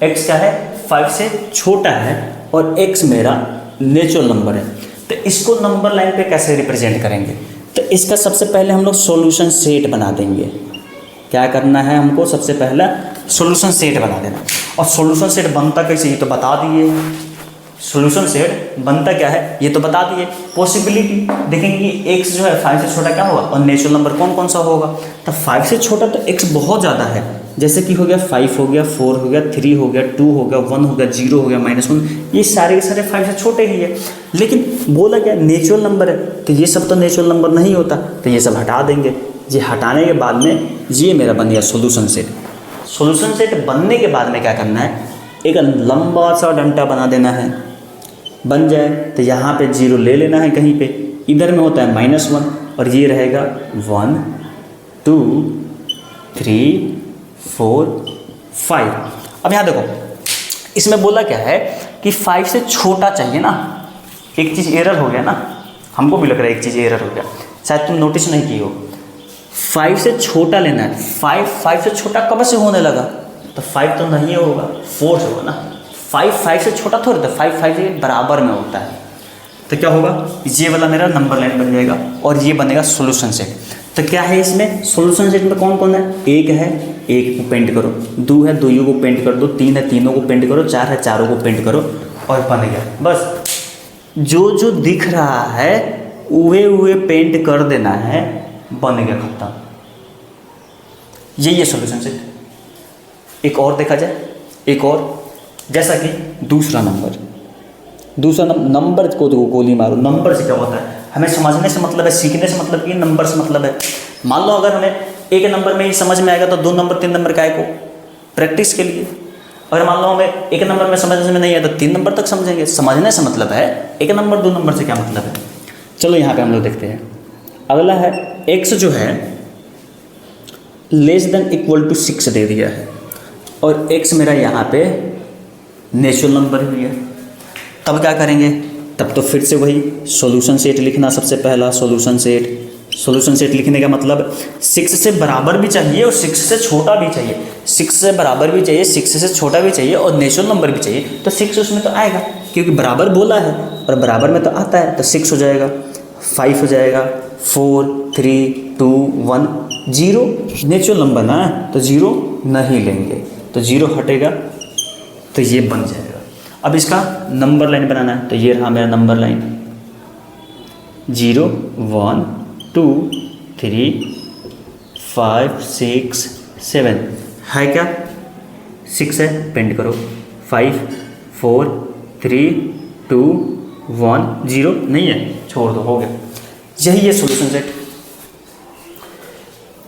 x क्या है 5 से छोटा है और x मेरा नेचुरल नंबर है। तो इसको नंबर लाइन पे कैसे रिप्रेजेंट करेंगे, तो इसका सबसे पहले हम लोग सॉल्यूशन सेट बना देंगे। क्या करना है हमको, सबसे पहला सॉल्यूशन सेट बना देना। और सॉल्यूशन सेट बनता कैसे ये तो बता दिए, सॉल्यूशन सेट बनता क्या है ये तो बता दिए। पॉसिबिलिटी देखेंगे कि x जो है 5 से छोटा क्या होगा और नेचुरल नंबर कौन कौन सा होगा। तो 5 से छोटा तो x बहुत ज़्यादा है, जैसे कि हो गया 5 हो गया, 4 हो गया, 3 हो गया, 2 हो गया, 1 हो गया, 0 हो गया, -1, ये सारे के सारे 5 से छोटे ही है। लेकिन बोला क्या नेचुरल नंबर है, तो ये सब तो नेचुरल नंबर नहीं होता, तो ये सब हटा देंगे। ये हटाने के बाद में ये मेरा बन गया सॉल्यूशन सेट। सॉल्यूशन सेट बनने के बाद में क्या करना है, एक लंबा सा डंडा बना देना है। बन जाए तो यहाँ पे 0 ले लेना है कहीं पे, इधर में होता है -1 और ये रहेगा 1 2 3 4 5। अब यहाँ देखो इसमें बोला क्या है कि 5 से छोटा चाहिए ना। एक चीज़ एरर हो गया ना, हमको भी लग रहा है एक चीज़ एरर हो गया, शायद तुम नोटिस नहीं की हो। 5 से छोटा लेना है। 5 से छोटा कब से होने लगा, तो 5 तो नहीं होगा, 4 से होगा ना। 5 से छोटा थोड़ा, तो 5 के बराबर में होता है। तो क्या होगा, ये वाला मेरा नंबर लाइन बन जाएगा और ये बनेगा सॉल्यूशन सेट। तो क्या है इसमें सॉल्यूशन सेट में कौन कौन है, 1 है 1 को पेंट करो, 2 है 2 को पेंट कर दो, 3 है 3 को पेंट करो, 4 है 4 को पेंट करो और बन गया। बस जो जो दिख रहा है उहे पेंट कर देना है, बन गया खत्म। यही है सॉल्यूशन सेट। एक और देखा जाए, एक और जैसा कि दूसरा नंबर नंबर को तो गोली मारो। नंबर से क्या होता है, हमें समझने से मतलब है, सीखने से मतलब कि नंबर से मतलब है। मान लो अगर हमें एक नंबर में ही समझ में आएगा तो 2 नंबर 3 नंबर का को प्रैक्टिस के लिए। अगर मान लो हमें एक नंबर में समझने में नहीं आया तो 3 नंबर तक समझेंगे। समझने से मतलब है, एक नंबर 2 नंबर से क्या मतलब है। चलो यहाँ पे हम लोग देखते हैं। अगला है x जो है लेस देन इक्वल टू 6 दे दिया है और x मेरा यहाँ पे नेचुरल नंबर भी है। तब क्या करेंगे, तब तो फिर से वही सॉल्यूशन सेट लिखना। सबसे पहला सॉल्यूशन सेट लिखने का मतलब 6 से बराबर भी चाहिए और 6 से छोटा भी चाहिए, 6 से बराबर भी चाहिए, 6 से छोटा भी चाहिए और नेचुरल नंबर भी चाहिए। तो 6 उसमें तो आएगा क्योंकि बराबर बोला है और बराबर में तो आता है, तो 6 हो जाएगा, 5 हो जाएगा, 4 3 2 1 0 नेचुरल नंबर ना, तो 0 नहीं लेंगे, तो 0 हटेगा, तो ये बन जाएगा। अब इसका नंबर लाइन बनाना है, तो ये रहा मेरा नंबर लाइन 0 1 2 3 5 6 7 है क्या, 6 है पेंट करो, 5 4 3 2 1 0 नहीं है छोड़ दो, हो गया। यही है सॉल्यूशन सेट,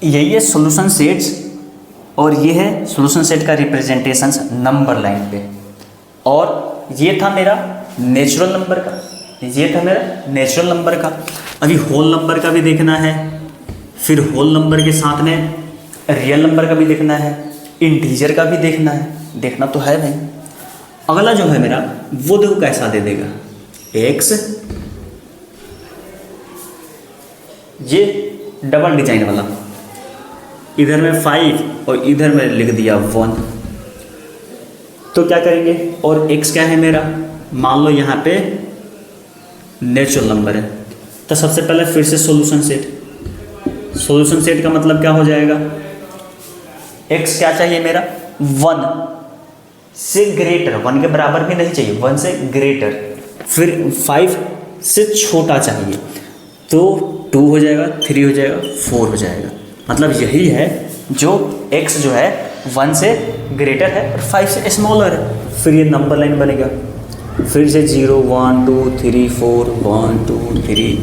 यही है सॉल्यूशन सेट्स और ये है सॉल्यूशन सेट का रिप्रेजेंटेशंस नंबर लाइन पे। और ये था मेरा नेचुरल नंबर का, ये था मेरा नेचुरल नंबर का। अभी होल नंबर का भी देखना है, फिर होल नंबर के साथ में रियल नंबर का भी देखना है, इंटीजर का भी देखना है, देखना तो है भाई। अगला जो है मेरा वो देखो कैसा दे देगा, x ये डबल डिजाइन वाला, इधर में 5 और इधर में लिख दिया 1। तो क्या करेंगे, और x क्या है मेरा, मान लो यहाँ पे नेचुरल नंबर है, तो सबसे पहले फिर से सॉल्यूशन सेट का मतलब क्या हो जाएगा, x क्या चाहिए मेरा 1 से ग्रेटर, 1 के बराबर भी नहीं चाहिए, 1 से ग्रेटर, फिर 5 से छोटा चाहिए, तो 2 हो जाएगा, 3 हो जाएगा, 4 हो जाएगा। मतलब यही है जो x जो है 1 से ग्रेटर है और 5 से स्मॉलर है। फिर ये नंबर लाइन बनेगा, फिर से 0 1 2 3 4 1 2 3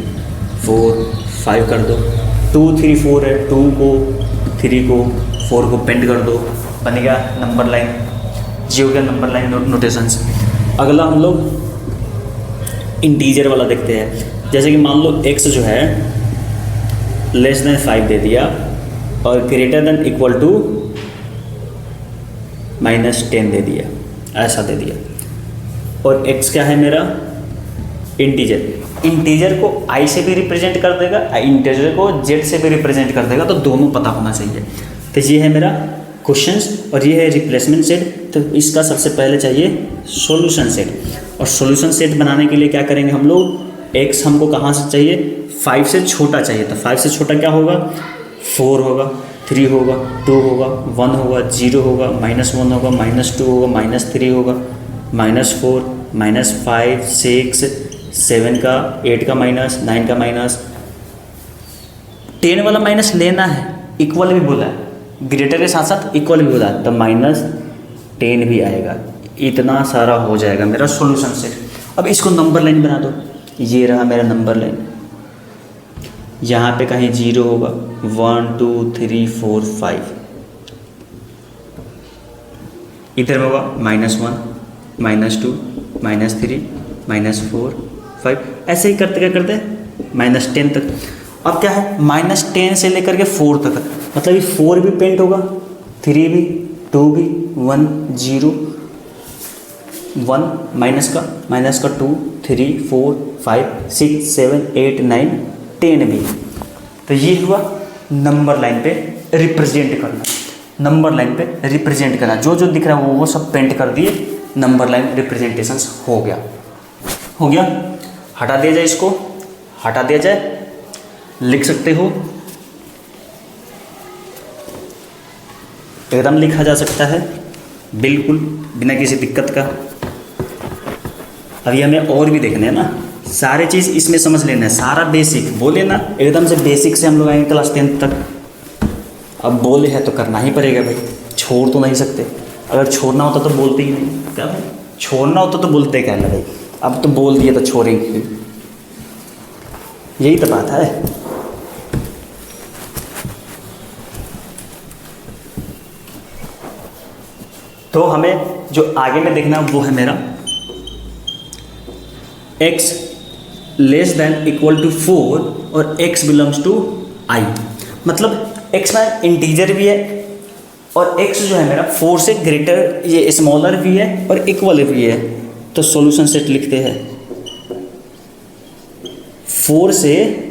4 5 कर दो, 2 3 4 है, 2 को 3 को 4 को पेंट कर दो, बनेगा नंबर लाइन। जी हो गया नंबर लाइन नोटेशंस। अगला हम लोग इंटीजर वाला देखते हैं। जैसे कि मान लो x जो है लेस देन 5 दे दिया और ग्रेटर देन इक्वल टू -10 दे दिया, ऐसा दे दिया। और x क्या है मेरा इंटीजर, इंटीजर को i से भी रिप्रेजेंट कर देगा, इंटीजर को z से भी रिप्रेजेंट कर देगा, तो दोनों पता होना चाहिए। तो ये है मेरा क्वेश्चंस और ये है रिप्लेसमेंट सेट। तो इसका सबसे पहले चाहिए सॉल्यूशन सेट, और सॉल्यूशन सेट बनाने के लिए क्या करेंगे हम लोग, x हमको कहाँ से चाहिए, 5 से छोटा चाहिए। तो 5 से छोटा क्या होगा, 4 होगा, 3 होगा, 2 होगा, 1 होगा, 0 होगा, -1 होगा, -2 होगा, -3 होगा, -4, -5, 6, 7 का, 8 का माइनस, 9 का माइनस, 10 वाला माइनस लेना है, इक्वल भी बोला है, ग्रेटर के साथ साथ इक्वल भी बोला है, तो -10 भी आएगा। इतना सारा हो जाएगा मेरा सॉल्यूशन सेट। अब इसको नंबर लाइन बना दो, ये रहा मेरा नंबर लाइन। यहाँ पे कहीं 0 होगा, 1 2 3 4 5, इधर में होगा -1 -2 -3 -4 5, ऐसे ही करते क्या करते -10 तक। अब क्या है, -10 से लेकर के 4 तक, मतलब ये 4 भी पेंट होगा, 3 भी, 2 भी, 1 0 1 माइनस का 2 3 4 5 6 7 8 9 10 भी। तो ये हुआ नंबर लाइन पे रिप्रेजेंट करना, नंबर लाइन पे रिप्रेजेंट करना, जो जो दिख रहा है वो सब पेंट कर दिए, नंबर लाइन रिप्रेजेंटेशंस हो गया, हो गया। हटा दिया जाए, इसको हटा दिया जाए, लिख सकते हो, एकदम लिखा जा सकता है बिल्कुल बिना किसी दिक्कत का। अभी हमें और भी देखना है ना, सारे चीज़ इसमें समझ लेना है, सारा बेसिक बोले ना, एकदम से बेसिक से हम लोग आएंगे क्लास 10 तक। अब बोले है तो करना ही पड़ेगा भाई, छोड़ तो नहीं सकते। अगर छोड़ना होता तो बोलते ही नहीं, क्या भाई, छोड़ना होता तो बोलते क्या ना भाई, अब तो बोल दिए तो छोड़ेंगे, यही तो बात है। तो हमें जो आगे में देखना वो है मेरा x less than equal to 4 और x बिलोंग्स टू i। मतलब x में इंटीजर भी है और x जो है मेरा 4 से ग्रेटर, ये स्मॉलर भी है और इक्वल भी है। तो सॉल्यूशन सेट लिखते हैं, 4 से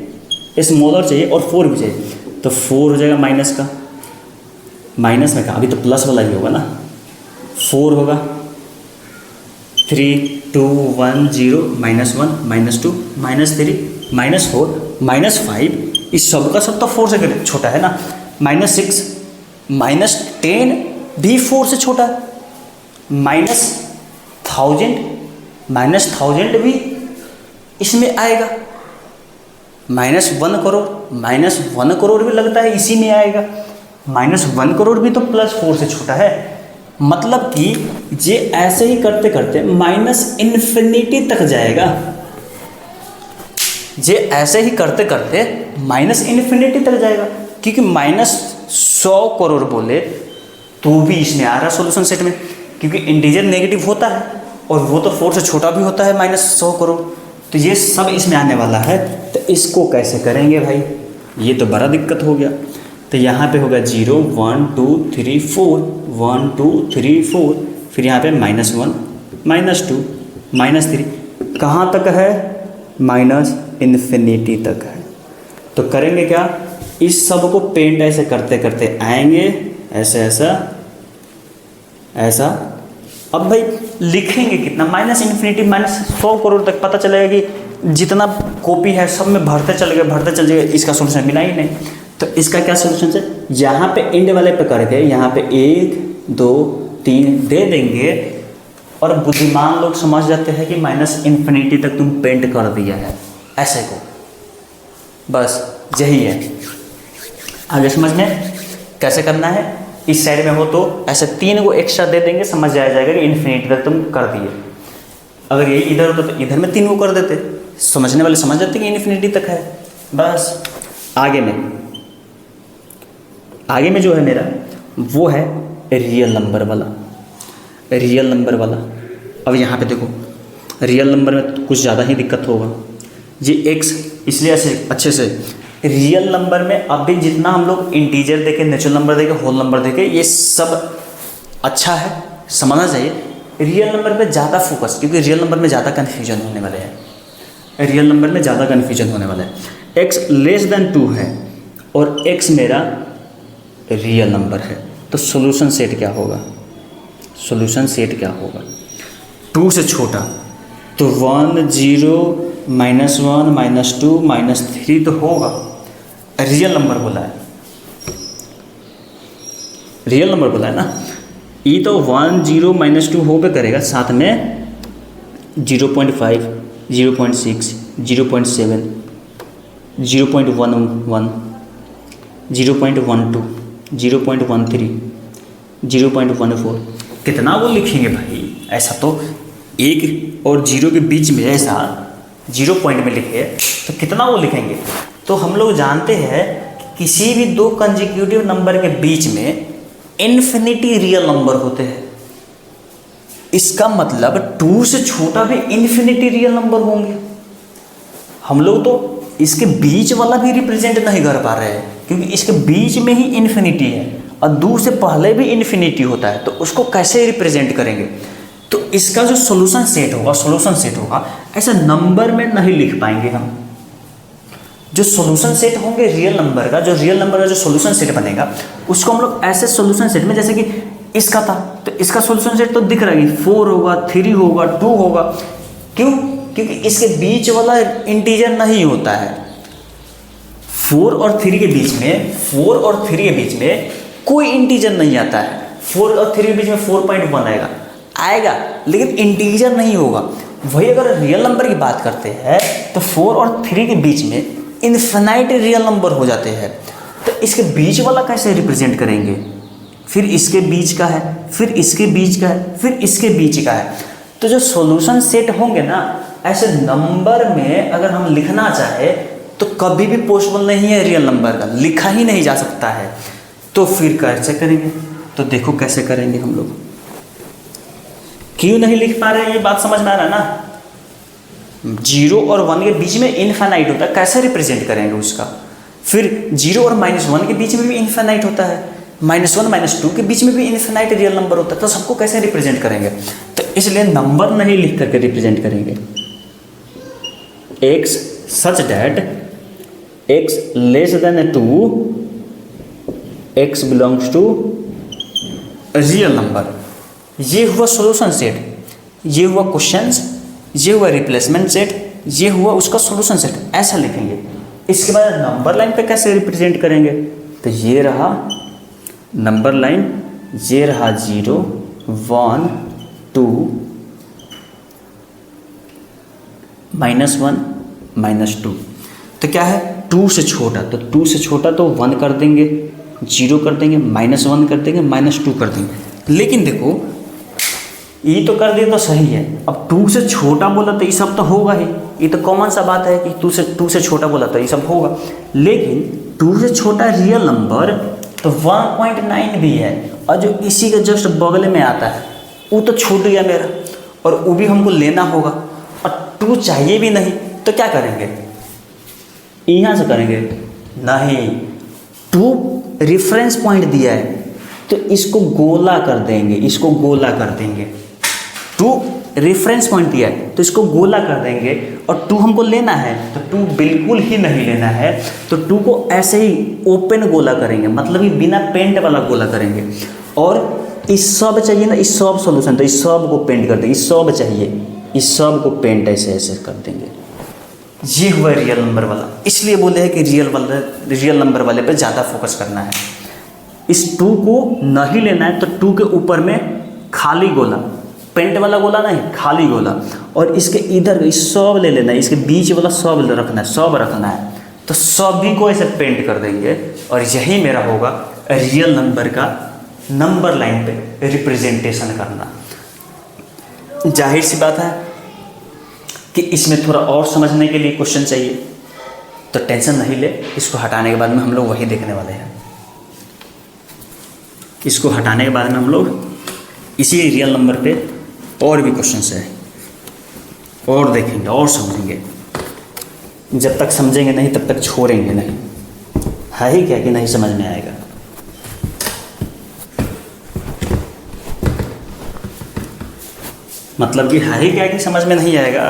स्मॉलर चाहिए और 4 भी चाहिए, तो 4 हो जाएगा माइनस का, माइनस में का अभी तो प्लस वाला ही होगा ना, 4 होगा, 3 2 1 0 -1 -2 -3 -4 -5, इस सब का सब तो 4 से छोटा है ना, -6 -10 भी 4 से छोटा है, -1000 भी इसमें आएगा, -1 करोड़ -1 करोड़ भी लगता है इसी में आएगा, -1 करोड़ भी तो +4 से छोटा है। मतलब कि ये ऐसे ही करते करते -इन्फिनिटी तक जाएगा, ये ऐसे ही करते करते -इन्फिनिटी तक जाएगा, क्योंकि -100 करोड़ बोले तो भी इसमें आ रहा सॉल्यूशन सेट में, क्योंकि इंटीजर नेगेटिव होता है और वो तो 4 से छोटा भी होता है -100 करोड़, तो ये सब इसमें आने वाला है। तो इसको कैसे करेंगे भाई, ये तो बड़ा दिक्कत हो गया। तो यहाँ पे होगा 0 1 2 3 4 1 2 3 4, फिर यहाँ पे -1 -2 -3, कहाँ तक है, इन्फिनिटी तक है। तो करेंगे क्या, इस सब को पेंट ऐसे करते करते आएंगे, ऐसे ऐसा ऐसा। अब भाई लिखेंगे कितना, -इन्फिनिटी -100 करोड़ तक, पता चलेगा कि जितना कॉपी है सब में भरते चले गए, इसका सोल्यूशन मिला ही नहीं। तो इसका क्या सोल्यूशन है, यहाँ पे एंड वाले पे करके यहाँ पे 1 2 3 दे देंगे, और बुद्धिमान लोग समझ जाते हैं कि माइनस इन्फिनिटी तक तुम पेंट कर दिया है ऐसे को, बस यही है। आगे समझ में कैसे करना है, इस साइड में हो तो ऐसे 3 को एक्स्ट्रा दे देंगे, समझ आ जाएगा कि इन्फिनिटी तक तुम कर दिए। अगर ये इधर होता तो इधर में 3 को कर देते, समझने वाले समझ जाते कि इन्फिनिटी तक है। बस आगे में जो है मेरा वो है रियल नंबर वाला। अब यहाँ पे देखो रियल नंबर में कुछ ज़्यादा ही दिक्कत होगा, ये x इसलिए ऐसे अच्छे से रियल नंबर में अभी जितना हम लोग इंटीजर देखे, नेचुरल नंबर देखे, होल नंबर देखे, ये सब अच्छा है, समझना चाहिए। रियल नंबर पे ज़्यादा फोकस, क्योंकि रियल नंबर में ज़्यादा कन्फ्यूजन होने वाला है। x लेस देन 2 है और x मेरा रियल नंबर है, तो सॉल्यूशन सेट क्या होगा? 2 से छोटा तो 1 0 -1 -2 -3 तो होगा। रियल नंबर बोला है ना, ये तो 1 0 -2 हो पे करेगा, साथ में 0.5 0.6 0.7 0.11 0.12 0.13 0.14 कितना वो लिखेंगे भाई? ऐसा तो 1 और 0 के बीच में ऐसा 0 पॉइंट में लिखे तो कितना वो लिखेंगे? तो हम लोग जानते हैं कि किसी भी 2 कंसेक्यूटिव नंबर के बीच में इन्फिनिटी रियल नंबर होते हैं। इसका मतलब 2 से छोटा भी इन्फिनिटी रियल नंबर होंगे। हम लोग तो इसके बीच वाला भी रिप्रेजेंट नहीं कर पा रहे हैं, क्योंकि इसके बीच में ही इन्फिनिटी है और 2 से पहले भी इन्फिनिटी होता है, तो उसको कैसे रिप्रेजेंट करेंगे? तो इसका जो सॉल्यूशन सेट होगा ऐसा नंबर में नहीं लिख पाएंगे हम। जो सॉल्यूशन सेट होंगे रियल नंबर का जो सॉल्यूशन सेट बनेगा उसको हम लोग ऐसे सॉल्यूशन सेट में, जैसे कि इसका था तो इसका सॉल्यूशन सेट तो दिख रहा है 4 होगा, 3 होगा, 2 होगा। क्यों? क्योंकि इसके बीच वाला इंटीजर नहीं होता है। 4 और 3 के बीच में कोई इंटीजर नहीं आता है। 4 और 3 के बीच में 4.1 आएगा लेकिन इंटीजर नहीं होगा। वही अगर रियल नंबर की बात करते हैं तो 4 और 3 के बीच में इन्फिनाइट रियल नंबर हो जाते हैं। तो इसके बीच वाला कैसे रिप्रेजेंट करेंगे? फिर इसके बीच का है, फिर इसके बीच का है, फिर इसके बीच का है। तो जो सॉल्यूशन सेट होंगे ना, ऐसे नंबर में अगर हम लिखना चाहे तो कभी भी पॉसिबल नहीं है रियल नंबर का, लिखा ही नहीं जा सकता है। तो फिर कैसे करेंगे? तो देखो कैसे करेंगे हम लोग। क्यों नहीं लिख पा रहे हैं ये बात समझ में आ रहा है ना? 0 और 1 के बीच में इनफाइनाइट होता है, कैसे रिप्रेजेंट करेंगे उसका? फिर 0 और -1 के बीच में भी इनफाइनाइट होता है, -1 -2 के बीच में भी इनफाइनाइट रियल नंबर होता है। तो सबको कैसे रिप्रेजेंट करेंगे? तो इसलिए नंबर नहीं लिख करके रिप्रेजेंट करेंगे। x such that x less than 2 x belongs to real number. ये हुआ सॉल्यूशन सेट, ये हुआ क्वेश्चंस, ये हुआ रिप्लेसमेंट सेट, ये हुआ उसका सॉल्यूशन सेट। ऐसा लिखेंगे। इसके बाद नंबर लाइन पे कैसे रिप्रेजेंट करेंगे? तो ये रहा नंबर लाइन, ये रहा 0 1 2 -1 -2। तो क्या है? 2 से छोटा, तो 2 से छोटा तो 1 कर देंगे, 0 कर देंगे, -1 कर देंगे, -2 कर देंगे। लेकिन देखो ये तो कर दिए तो सही है। अब 2 से छोटा बोला तो ये सब तो होगा ही, ये तो कॉमन सा बात है कि 2 से छोटा बोला तो ये सब होगा। लेकिन 2 से छोटा रियल नंबर तो 1.9 भी है, और जो इसी के जस्ट बगल में आता है वो तो छूट गया मेरा, और वो भी हमको लेना होगा, और 2 चाहिए भी नहीं। तो क्या करेंगे? यहाँ से करेंगे नहीं, 2 रेफरेंस पॉइंट दिया है तो इसको गोला कर देंगे, 2 रेफरेंस पॉइंट दिया है तो इसको गोला कर देंगे। और 2 हमको लेना है तो 2 बिल्कुल ही नहीं लेना है, तो 2 को ऐसे ही ओपन गोला करेंगे, मतलब कि बिना पेंट वाला गोला करेंगे। और इस सब चाहिए ना, इस सब सॉल्यूशन, तो इस सब को पेंट कर देंगे, इस सब चाहिए, इस सब को पेंट ऐसे ऐसे कर देंगे। ये हुआ रियल नंबर वाला। इसलिए बोले हैं कि रियल नंबर वाले पे ज़्यादा फोकस करना है। इस 2 को नहीं लेना है तो 2 के ऊपर में खाली गोला पेंट वाला गोला नहीं, खाली गोला। और इसके इधर इस सब ले लेना है, इसके बीच वाला सब रखना है, सब रखना है। तो सभी को ऐसे पेंट कर देंगे और यही मेरा होगा रियल नंबर का नंबर लाइन पे रिप्रेजेंटेशन करना। जाहिर सी बात है कि इसमें थोड़ा और समझने के लिए क्वेश्चन चाहिए, तो टेंशन नहीं ले, इसको हटाने के बाद में हम लोग वही देखने वाले हैं। इसको हटाने के बाद में हम लोग इसी रियल नंबर पे और भी क्वेश्चन है और देखेंगे और समझेंगे। जब तक समझेंगे नहीं तब तक छोड़ेंगे नहीं, है ही क्या कि नहीं समझ में आएगा। मतलब कि है ही क्या कि समझ में नहीं आएगा।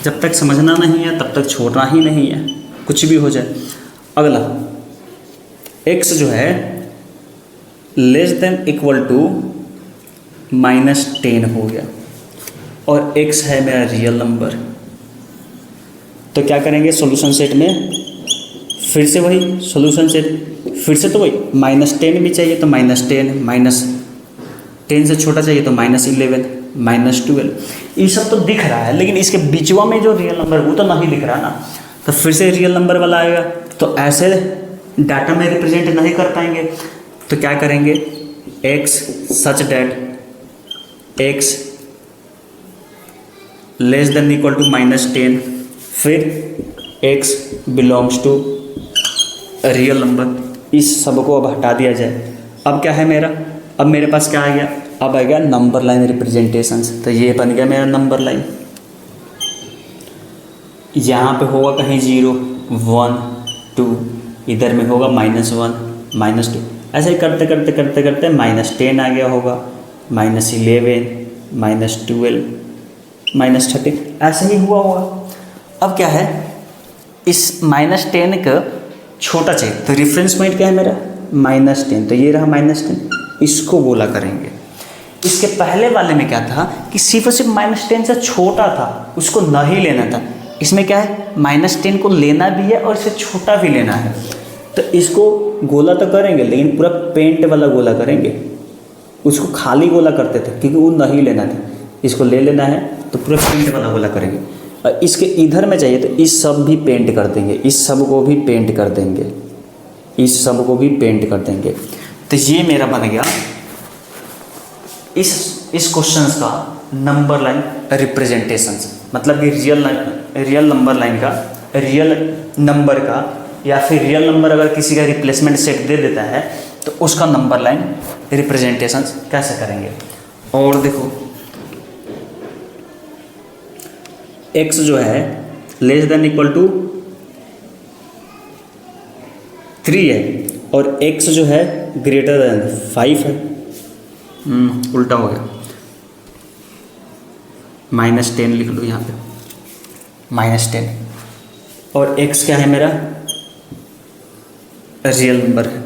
जब तक समझना नहीं है तब तक छोड़ना ही नहीं है, कुछ भी हो जाए। अगला x जो है लेस देन इक्वल टू -10 हो गया और x है मेरा रियल नंबर। तो क्या करेंगे सॉल्यूशन सेट में, फिर से वही सॉल्यूशन सेट, फिर से तो वही -10 भी चाहिए तो -10, -10 से छोटा चाहिए तो -11, -12। ये सब तो दिख रहा है, लेकिन इसके बीचवा में जो रियल नंबर वो तो नहीं दिख रहा ना। तो फिर से रियल नंबर वाला आएगा, तो ऐसे डाटा में रिप्रेजेंट नहीं कर पाएंगे। तो क्या करेंगे, x such that x less than equal to -10, फिर x belongs to real number. इस सब को अब हटा दिया जाए। अब क्या है मेरा, अब मेरे पास क्या आ गया, अब आ गया नंबर लाइन रिप्रेजेंटेशंस। तो ये बन गया मेरा नंबर लाइन। यहाँ पे होगा कहीं 0, 1, 2, इधर में होगा -1, -2, ऐसे ही करते करते करते करते -10 आ गया होगा, -11, -12, -13, ऐसे ही हुआ होगा। अब क्या है, इस -10 का छोटा चाहिए, तो रेफरेंस पॉइंट क्या है मेरा -10, तो ये रहा -10, इसको गोला करेंगे। इसके पहले वाले में क्या था कि सिर्फ और सिर्फ -10 से छोटा था, उसको नहीं लेना था। इसमें क्या है, -10 को लेना भी है और इसे छोटा भी लेना है। तो इसको गोला तो करेंगे लेकिन पूरा पेंट वाला गोला करेंगे। उसको खाली गोला करते थे क्योंकि वो नहीं लेना था, इसको ले लेना है तो पूरा पेंट वाला गोला करेंगे। और इसके इधर में चाहिए तो इस सब भी पेंट कर देंगे, इस सब को भी पेंट कर देंगे, इस सब को भी पेंट कर देंगे। तो ये मेरा बन गया इस क्वेश्चन का नंबर लाइन रिप्रेजेंटेशंस। मतलब कि रियल नंबर लाइन का, रियल नंबर का, या फिर रियल नंबर अगर किसी का रिप्लेसमेंट सेट दे देता है तो उसका नंबर लाइन रिप्रेजेंटेशंस कैसे करेंगे। और देखो x जो है लेस देन इक्वल टू 3 है और x जो है ग्रेटर देन 5 है। उल्टा हो गया, -10 लिख लो यहाँ पे, -10। और x क्या है मेरा रियल नंबर है।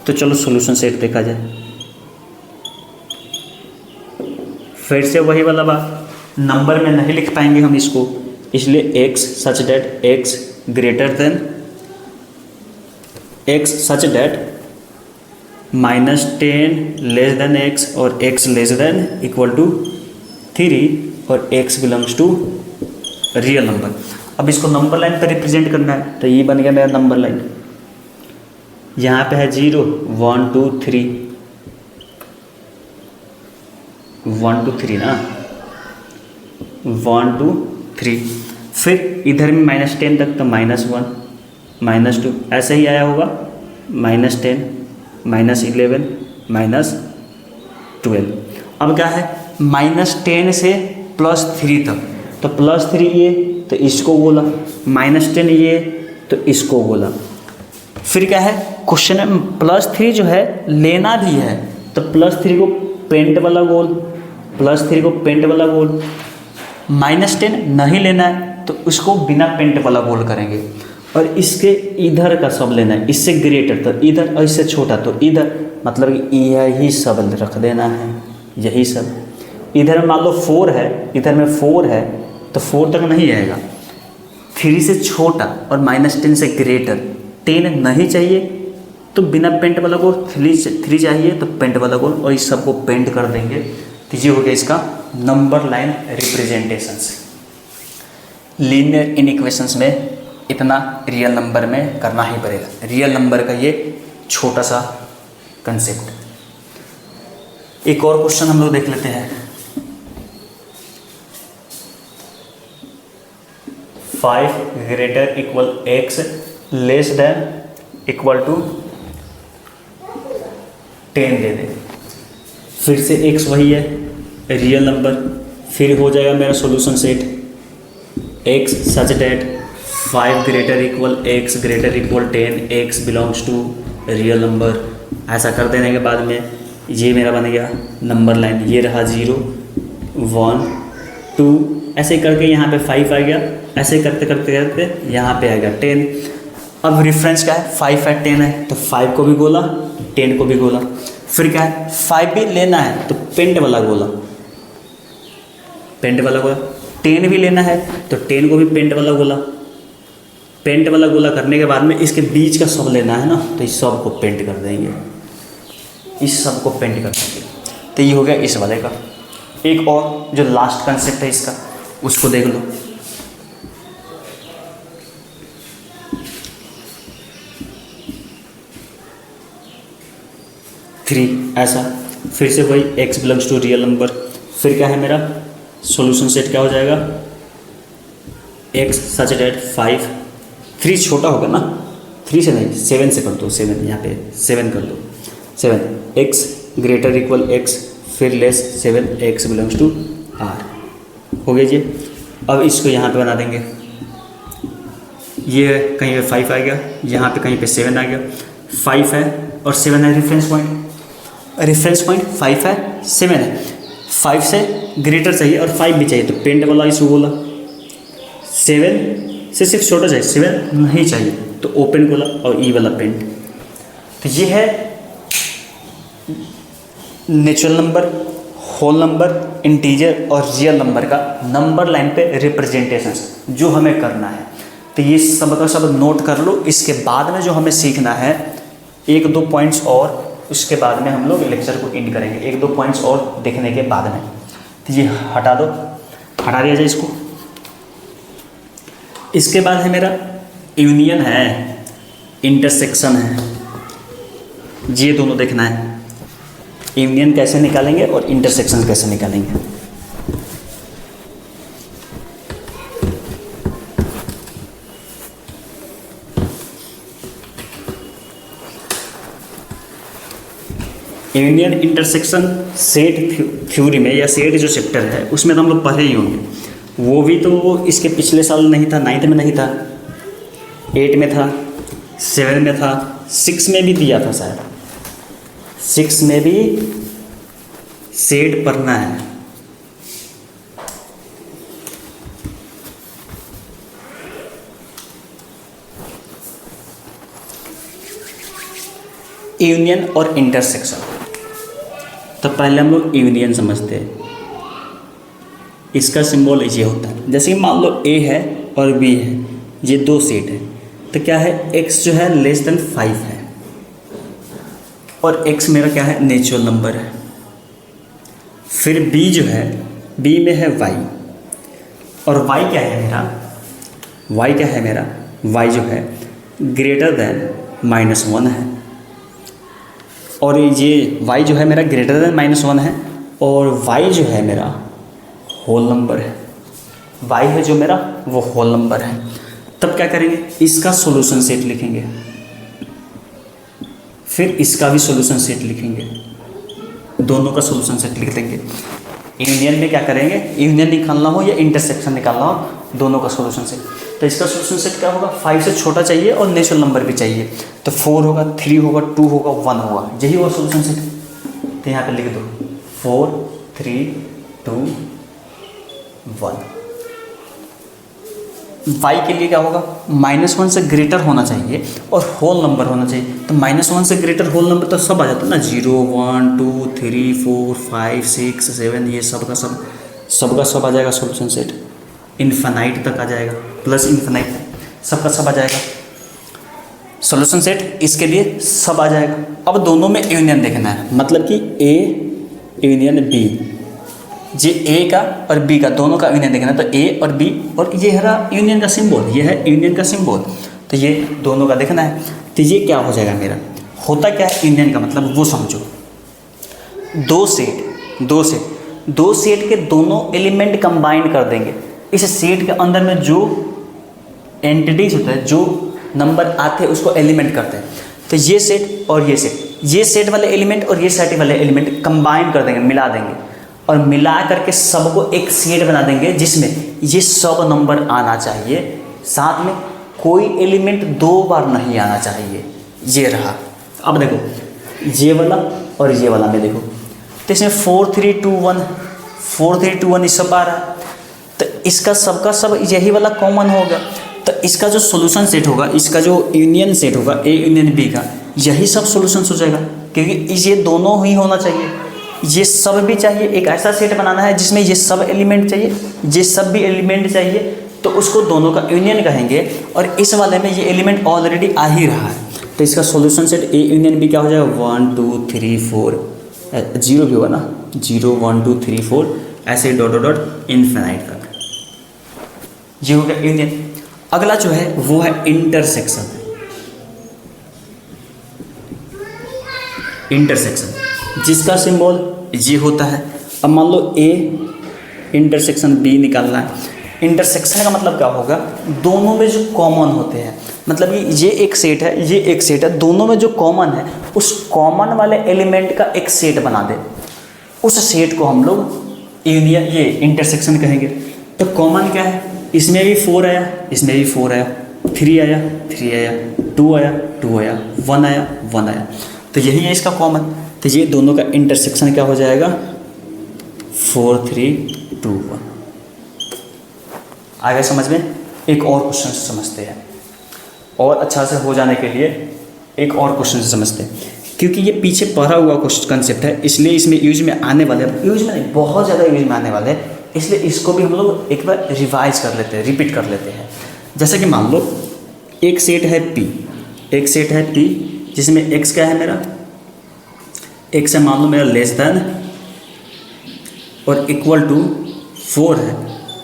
तो चलो सॉल्यूशन सेट देखा जाए। फिर से वही वाला बात, नंबर में नहीं लिख पाएंगे हम इसको, इसलिए x such that x greater than x such that -10 less than x और x less than equal to 3 और x belongs to real number. अब इसको नंबर लाइन पर रिप्रेजेंट करना है, तो ये बन गया मेरा नंबर लाइन। यहाँ पे है 0, 1, 2, 3, 1, 2, 3 ना, 1, 2, 3। फिर इधर में -10 तक तो -1, -2 ऐसे ही आया होगा, -10, -11, -12। अब क्या है, -10 से +3 तक, तो +3 ये तो इसको बोला, -10 ये तो इसको बोला। फिर क्या है, क्वेश्चन में +3 जो है लेना भी है, तो +3 को पेंट वाला गोल, +3 को पेंट वाला गोल। -10 नहीं लेना है तो उसको बिना पेंट वाला गोल करेंगे। और इसके इधर का सब लेना है, इससे ग्रेटर तो इधर और इससे छोटा तो इधर, मतलब यही सब रख देना है, यही सब। इधर मान लो 4 है, इधर में 4 है तो 4 तक नहीं आएगा। 3 से छोटा और -10 से ग्रेटर, 10 नहीं चाहिए तो बिना पेंट वाला गोल, 3 चाहिए तो पेंट वाला गोल, और इस सब को पेंट कर देंगे। तो ये हो गया इसका नंबर लाइन रिप्रेजेंटेशंस। लीनियर इनइक्वेशंस में इतना रियल नंबर में करना ही पड़ेगा, रियल नंबर का ये छोटा सा कंसेप्ट। एक और क्वेश्चन हम लोग देख लेते हैं। 5 greater equal x less than equal to 10 दे दे। फिर से x वही है रियल नंबर, फिर हो जाएगा मेरा solution set x such that 5 greater equal x greater equal 10 x belongs to real number. ऐसा कर देने के बाद में ये मेरा बन गया नंबर लाइन, ये रहा 0 1 2, ऐसे करके यहाँ पे 5 आ गया, ऐसे करते करते करते यहाँ पे आएगा 10। अब रेफरेंस क्या है, 5 है 10 है, तो 5 को भी गोला 10 को भी गोला। फिर क्या है, 5 भी लेना है तो पेंट वाला गोला, पेंट वाला गोला। 10 भी लेना है तो 10 को भी पेंट वाला गोला। पेंट वाला गोला करने के बाद में इसके बीच का सब लेना है ना, तो इस सब को पेंट कर देंगे, इस सब को पेंट कर देंगे। तो ये हो गया इस वाले का। एक और जो लास्ट कंसेप्ट है इसका, उसको देख लो। थ्री ऐसा, फिर से वही x belongs to real number. फिर क्या है मेरा सॉल्यूशन सेट, क्या हो जाएगा x सच डेट 5, 3 छोटा होगा ना, 3 से नहीं 7 से कर दो, 7 यहाँ पे 7 कर दो, 7 x ग्रेटर इक्वल x फिर less 7 x belongs to r हो गया जी। अब इसको यहाँ पे बना देंगे, ये कहीं पे 5 आ गया, यहाँ पे कहीं पे 7 आ गया। 5 है और 7 है रेफरेंस पॉइंट, रेफरेंस पॉइंट 5 है 7 है, 5 से ग्रेटर चाहिए और 5 भी चाहिए, तो पेंट वाला इसको बोला। 7 से सिर्फ छोटा चाहिए, 7 नहीं चाहिए तो ओपन बोला और ई वाला पेंट। तो ये है natural number, whole number, integer और रियल नंबर का नंबर लाइन पे रिप्रेजेंटेशन जो हमें करना है। तो ये सब का सब नोट कर लो। इसके बाद में जो हमें सीखना है 1-2 पॉइंट्स और, उसके बाद में हम लोग लेक्चर को एंड करेंगे 1-2 पॉइंट्स और देखने के बाद में। तो ये हटा दो, हटा दिया जाए इसको। इसके बाद है मेरा यूनियन है, इंटरसेक्शन है, ये दोनों देखना है। यूनियन कैसे निकालेंगे और इंटरसेक्शन कैसे निकालेंगे। यूनियन इंटरसेक्शन सेट थ्योरी में या सेट जो चैप्टर है उसमें तो हम लोग पढ़े ही होंगे, वो भी तो इसके पिछले साल नहीं था, 9th में नहीं था, 8 में था, 7 में था, 6 में भी दिया था शायद, 6 में भी सेट पढ़ना है। यूनियन और इंटरसेक्शन। तो पहले हम लोग यूनियन समझते हैं। इसका सिंबल ये होता है, जैसे कि मान लो A है और B है, ये 2 सेट है, तो क्या है x जो है लेस देन 5 है और x मेरा क्या है नेचुरल नंबर है। फिर B जो है, B में है y और y क्या है मेरा, y क्या है मेरा, y जो है ग्रेटर देन -1 है, और ये y जो है मेरा ग्रेटर देन -1 है, और y जो है मेरा होल नंबर है, y है जो मेरा वो होल नंबर है। तब क्या करेंगे, इसका सॉल्यूशन सेट लिखेंगे, फिर इसका भी सॉल्यूशन सेट लिखेंगे, दोनों का सॉल्यूशन सेट लिख देंगे। यूनियन में क्या करेंगे, यूनियन निकालना हो या इंटरसेक्शन निकालना हो, दोनों का सॉल्यूशन सेट। तो इसका सॉल्यूशन सेट क्या होगा, 5 से छोटा चाहिए और नेचुरल नंबर भी चाहिए, तो 4 होगा, 3 होगा, 2 होगा, 1 होगा, यही होगा सॉल्यूशन सेट। तो यहाँ पे लिख दो 4 3 2 1। y के लिए क्या होगा, -1 से ग्रेटर होना चाहिए और होल नंबर होना चाहिए। तो -1 से ग्रेटर होल नंबर तो सब आ जाता है ना, 0 1 2 3 4 5 6 7, ये सब का सब आ जाएगा सॉल्यूशन सेट, इन्फिनाइट तक आ जाएगा, प्लस इन्फिनाइट सबका सब आ जाएगा सॉल्यूशन सेट। इसके लिए सब आ जाएगा। अब दोनों में यूनियन देखना है, मतलब कि A यूनियन B, ये ए का और बी का दोनों का यूनियन देखना, तो ए और बी, और ये हरा यूनियन का सिंबल, ये है यूनियन का सिंबल, तो ये दोनों का देखना है। तो ये क्या हो जाएगा मेरा, होता क्या है यूनियन का मतलब वो समझो, दो सेट के दोनों एलिमेंट कंबाइन कर देंगे, इस सेट के अंदर में जो एंटिटीज होता है, जो नंबर आते हैं उसको एलिमेंट करते हैं। तो ये सेट और ये सेट वाले एलिमेंट और ये सेट वाले एलिमेंट कंबाइन कर देंगे, मिला देंगे, और मिला करके सबको एक सेट बना देंगे जिसमें ये सब नंबर आना चाहिए, साथ में कोई एलिमेंट 2 बार नहीं आना चाहिए। ये रहा। अब देखो ये वाला और ये वाला में देखो, तो इसमें 4 3 2 1 ये सब आ रहा है, तो इसका सबका सब यही वाला कॉमन होगा। तो इसका जो सॉल्यूशन सेट होगा, इसका जो यूनियन सेट होगा ए यूनियन बी का, यही सब सॉल्यूशन हो जाएगा, क्योंकि ये दोनों ही होना चाहिए, ये सब भी चाहिए। एक ऐसा सेट बनाना है जिसमें ये सब एलिमेंट चाहिए, ये सब भी एलिमेंट चाहिए, तो उसको दोनों का यूनियन कहेंगे। और इस वाले में ये एलिमेंट ऑलरेडी आ ही रहा है, तो इसका solution set A union B क्या हो जाएगा, 1 2 3 4, 0 भी होगा ना, 0 1 2 3 4 ऐसे डॉट डॉट डॉट इन्फिनाइट तक, ये हो गया यूनियन। अगला जो है वो है इंटरसेक्शन। इंटरसेक्शन जिसका सिंबल ये होता है। अब मान लो ए इंटरसेक्शन बी निकालना है। इंटरसेक्शन का मतलब क्या होगा, दोनों में जो कॉमन होते हैं, मतलब कि ये एक सेट है, ये एक सेट है, दोनों में जो कॉमन है उस कॉमन वाले एलिमेंट का एक सेट बना दे, उस सेट को हम लोग यूनियन ये इंटरसेक्शन कहेंगे। तो कॉमन क्या है, इसमें भी 4 आया, इसमें भी 4 आया, 3 आया, 3 आया, 2 आया, 2 आया, 1 आया, 1 आया, तो यही है इसका कॉमन। तो ये दोनों का इंटरसेक्शन क्या हो जाएगा, 4 3 2 1। आगे समझ में। एक और क्वेश्चन से समझते हैं, और अच्छा से हो जाने के लिए एक और क्वेश्चन से समझते हैं, क्योंकि ये पीछे पढ़ा हुआ क्वेश्चन कंसेप्ट है, इसलिए इसमें यूज में आने वाले, यूज में नहीं बहुत ज़्यादा यूज में आने वाले हैं, इसलिए इसको भी हम लोग एक बार रिवाइज कर लेते हैं, रिपीट कर लेते हैं। जैसे कि मान लो एक सेट है P, एक सेट है P जिसमें x क्या है मेरा, x है मान लो मेरा लेस देन और इक्वल टू 4 है,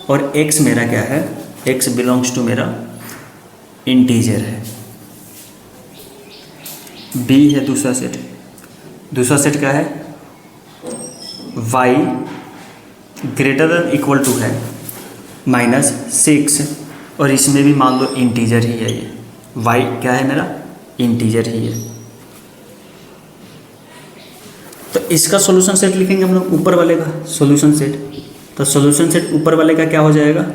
और x मेरा क्या है, x बिलोंग्स टू मेरा इंटीजर है। B है दूसरा सेट क्या है, y greater than equal to है -6, और इसमें भी मान लो इंटीजर ही है, ये y क्या है मेरा, इंटीजर ही है। तो इसका सॉल्यूशन सेट लिखेंगे हम लोग, ऊपर वाले का सॉल्यूशन सेट। तो सॉल्यूशन सेट ऊपर वाले का क्या हो जाएगा,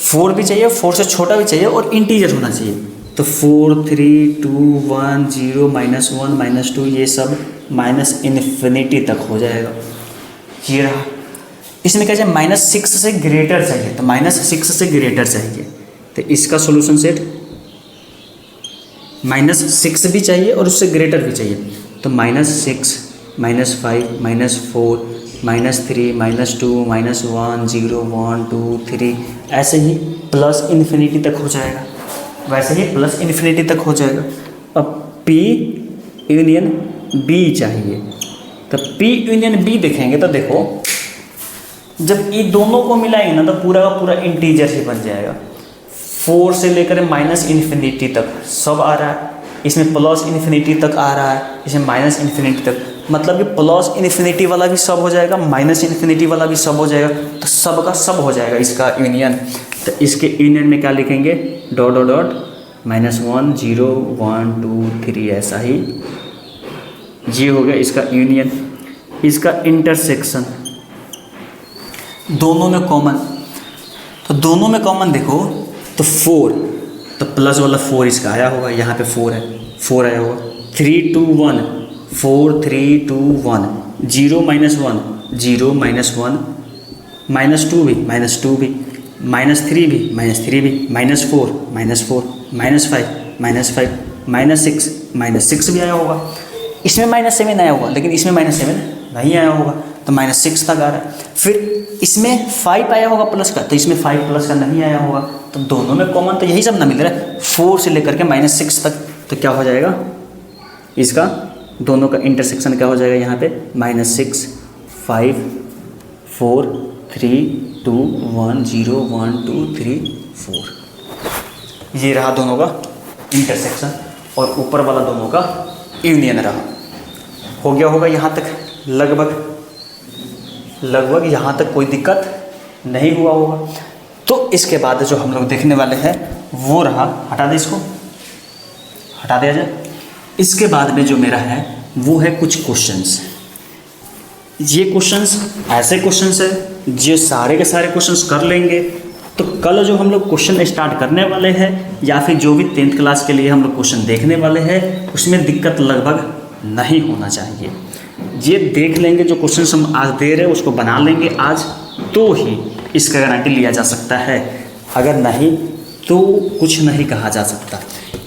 4 भी चाहिए, 4 से छोटा भी चाहिए, और इंटीजर होना चाहिए। तो 4 3 2 1 0 -1 -2 ये सब -इन्फिनिटी तक हो जाएगा। ये रहा। इसमें क्या चाहिए, -6 से ग्रेटर चाहिए, तो -6 से ग्रेटर चाहिए, तो इसका सॉल्यूशन सेट -6 भी चाहिए और उससे ग्रेटर भी चाहिए। तो -6 -5 -4 -3 -2 -1 0 1 2 3 ऐसे ही प्लस इन्फिनिटी तक हो जाएगा, वैसे ही प्लस इन्फिनिटी तक हो जाएगा। अब P यूनियन B चाहिए, तो P यूनियन B देखेंगे तो देखो जब ये दोनों को मिलाएंगे ना तो पूरा का पूरा इंटीजर ही बन जाएगा। 4 से लेकर -इन्फिनिटी तक सब आ रहा है, इसमें प्लस इन्फिनिटी तक आ रहा है, इसमें -इन्फिनिटी तक, मतलब कि प्लस इन्फिनिटी वाला भी सब हो जाएगा, -इन्फिनिटी वाला भी सब हो जाएगा, तो सब का सब हो जाएगा इसका यूनियन। तो इसके यूनियन में क्या लिखेंगे, डॉट डॉट डॉट -1 0 1 2 3 ऐसा ही, ये हो गया इसका यूनियन। इसका इंटरसेक्शन दोनों में कॉमन, तो दोनों में कॉमन देखो तो 4, तो प्लस वाला 4 इसका आया होगा, यहाँ पे 4 है, 4 आया होगा। 3 2 1 4 3 2 1 0 -1 0 -1 -2 भी -2 भी -3 भी -3 भी -4 -4 -5 -6 भी आया होगा। इसमें -7 आया होगा, लेकिन इसमें -7 नहीं आया होगा, तो -6 तक आ रहा है। फिर इसमें 5 आया होगा प्लस का, तो इसमें 5 प्लस का नहीं आया होगा, तो दोनों में कॉमन तो यही सब ना मिल रहा है, 4 से लेकर के -6 तक। तो क्या हो जाएगा, इसका दोनों का इंटरसेक्शन क्या हो जाएगा यहाँ पे, -6 5 4 3 2 1 0 1 2 3 4। ये रहा दोनों का इंटरसेक्शन और ऊपर वाला दोनों का यूनियन रहा। हो गया होगा यहाँ तक, लगभग यहाँ तक कोई दिक्कत नहीं हुआ होगा। तो इसके बाद जो हम लोग देखने वाले हैं वो रहा, हटा दे इसको, हटा दिया जाए। इसके बाद में जो मेरा है वो है कुछ क्वेश्चंस। ये क्वेश्चंस ऐसे क्वेश्चंस है जो सारे के सारे क्वेश्चंस कर लेंगे तो कल जो हम लोग क्वेश्चन स्टार्ट करने वाले हैं या फिर जो भी 10th क्लास के लिए हम लोग क्वेश्चन देखने वाले हैं उसमें दिक्कत लगभग नहीं होना चाहिए। ये देख लेंगे, जो क्वेश्चन हम आज दे रहे हैं उसको बना लेंगे आज, तो ही इसका गारंटी लिया जा सकता है, अगर नहीं तो कुछ नहीं कहा जा सकता।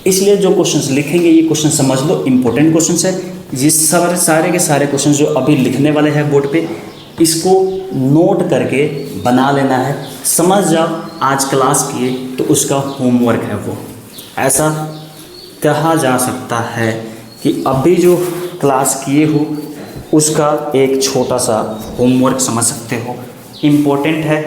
इसलिए जो क्वेश्चंस लिखेंगे ये क्वेश्चन समझ लो इम्पोर्टेंट क्वेश्चंस है। ये सारे के सारे क्वेश्चन जो अभी लिखने वाले हैं बोर्ड पे, इसको नोट करके बना लेना है। समझ जाओ आज क्लास किए तो उसका होमवर्क है वो। ऐसा कहा जा सकता है कि अभी जो क्लास किए हो उसका एक छोटा सा होमवर्क समझ सकते हो, इम्पोर्टेंट है।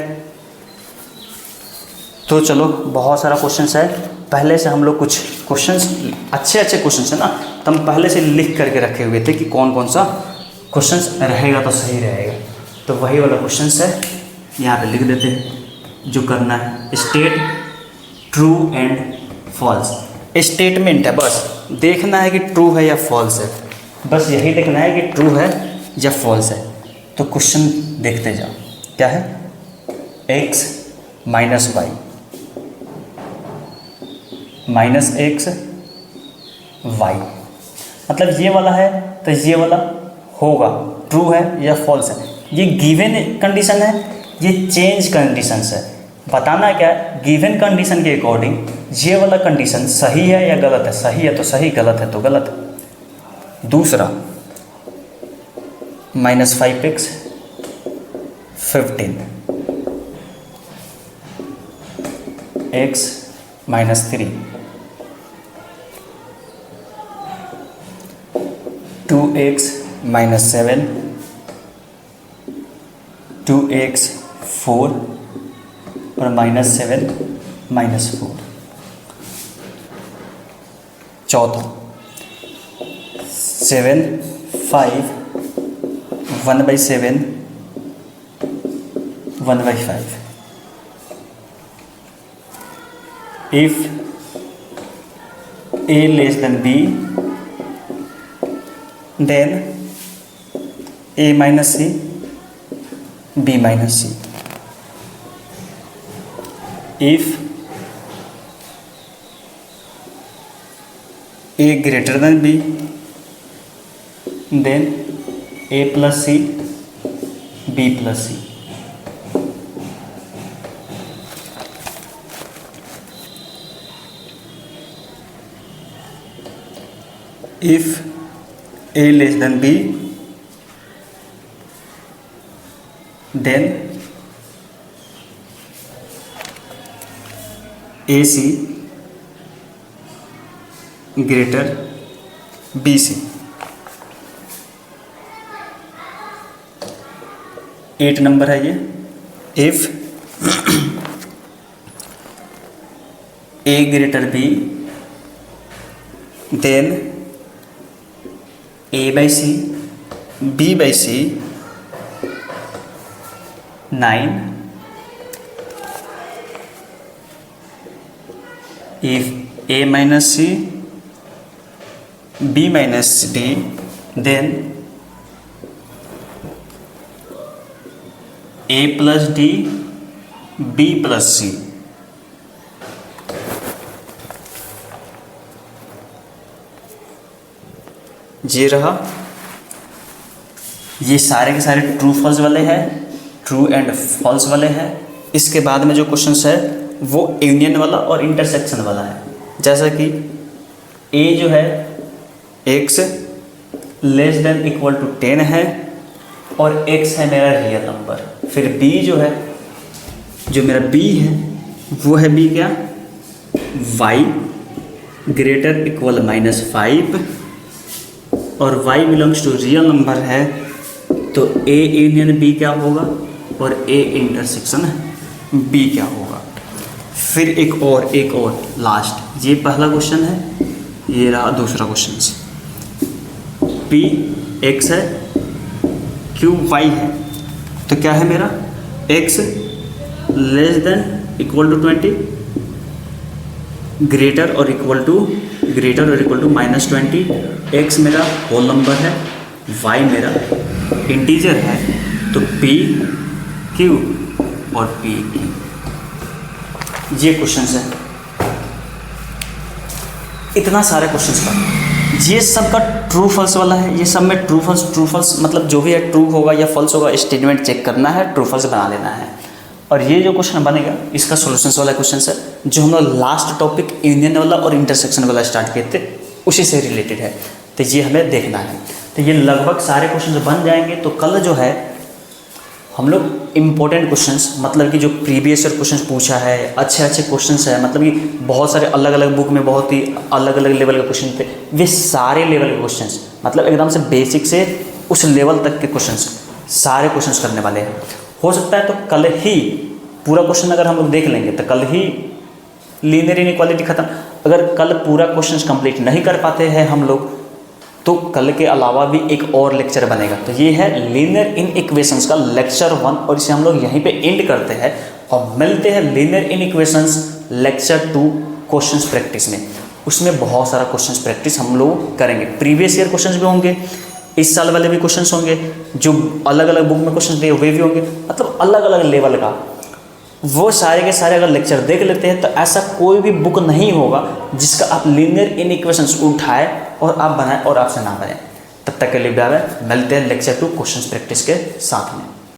तो चलो बहुत सारा क्वेश्चंस है, पहले से हम लोग कुछ क्वेश्चंस अच्छे क्वेश्चंस है ना, तो हम पहले से लिख करके रखे हुए थे कि कौन कौन सा क्वेश्चंस रहेगा तो सही रहेगा। तो वही वाला क्वेश्चंस है, यहाँ पे लिख देते हैं जो करना है। State true and false, statement है, बस देखना है कि ट्रू है या फॉल्स है, बस यही देखना है कि ट्रू है या फॉल्स है। तो क्वेश्चन देखते जाओ, क्या है, x minus y minus x y, मतलब ये वाला है तो ये वाला होगा ट्रू है या फॉल्स है। ये गिवन कंडीशन है, ये चेंज कंडीशन है। बताना क्या है, गिवन कंडीशन के अकॉर्डिंग ये वाला कंडीशन सही है या गलत है, सही है तो सही, गलत है तो गलत। दूसरा minus 5x 15 x minus 3 2x minus 7 2x 4 और माइनस 7 माइनस 4। चौथा 7 5 1/7 1/5। If a less than b, then a minus c, b minus c. If a greater than b, then a plus c, b plus c. If a less than b, then ac greater bc। 8 number है ये। If a greater b, then a by c, b by c 9। If a minus c, b minus d, then a plus d, b plus c। ये रहा, ये सारे के सारे true false वाले हैं, ट्रू एंड फॉल्स वाले हैं। इसके बाद में जो क्वेश्चंस है वो यूनियन वाला और इंटरसेक्शन वाला है। जैसा कि a जो है x less than equal to 10 है और x है मेरा रियल नंबर। फिर b जो है, जो मेरा b है वो है b क्या, y ग्रेटर इक्वल -5 और y belongs to real number है, तो a यूनियन b क्या होगा, और ए इंटरसेक्शन बी क्या होगा। फिर एक और लास्ट, ये पहला क्वेश्चन है, ये रहा दूसरा क्वेश्चन। पी एक्स है, क्यू वाई है, तो क्या है मेरा x less than equal to 20, greater और इक्वल टू -20, एक्स मेरा होल नंबर है, वाई मेरा इंटीजर है, तो पी क्यू और पी क्यू, ये क्वेश्चन है। इतना सारे क्वेश्चन का ये सब का ट्रू फॉल्स वाला है, ये सब में ट्रू फॉल्स मतलब जो भी है ट्रू होगा या फॉल्स होगा, स्टेटमेंट चेक करना है, ट्रू फॉल्स बना लेना है। और ये जो क्वेश्चन बनेगा इसका सॉल्यूशंस वाला क्वेश्चन है, जो हम लोग लास्ट टॉपिक यूनियन वाला और इंटरसेक्शन वाला स्टार्ट किए थे उसी से रिलेटेड है, तो ये हमें देखना है। तो ये लगभग सारे क्वेश्चन बन जाएंगे। तो कल जो है हम लोग इम्पोर्टेंट क्वेश्चंस, मतलब कि जो प्रीवियस ईयर क्वेश्चंस पूछा है, अच्छे क्वेश्चंस है, मतलब कि बहुत सारे अलग अलग बुक में बहुत ही अलग अलग लेवल के क्वेश्चन थे, वे सारे लेवल के क्वेश्चंस, मतलब एकदम से बेसिक से उस लेवल तक के क्वेश्चंस, सारे क्वेश्चंस करने वाले हैं। हो सकता है तो कल ही पूरा क्वेश्चन अगर हम लोग देख लेंगे तो कल ही लीनियर इनइक्वालिटी खत्म। अगर कल पूरा क्वेश्चन कंप्लीट नहीं कर पाते हैं हम लोग, तो कल के अलावा भी एक और लेक्चर बनेगा। तो ये है लीनियर इनइक्वेशंस का लेक्चर 1, और इसे हम लोग यहीं पे एंड करते हैं और मिलते हैं लीनियर इनइक्वेशंस लेक्चर 2 क्वेश्चंस प्रैक्टिस में। उसमें बहुत सारा क्वेश्चंस प्रैक्टिस हम लोग करेंगे, प्रीवियस ईयर क्वेश्चंस भी होंगे, इस साल वाले भी क्वेश्चंस होंगे, जो अलग अलग बुक में क्वेश्चंस दिए वे भी होंगे, मतलब अलग अलग लेवल का। वो सारे के सारे अगर लेक्चर देख लेते हैं तो ऐसा कोई भी बुक नहीं होगा जिसका आप लीनियर इनइक्वेशंस उठाए और आप बनाए और आपसे ना बने। तब तक के लिए बाय बाय, मिलते हैं लेक्चर 2 क्वेश्चंस प्रैक्टिस के साथ में।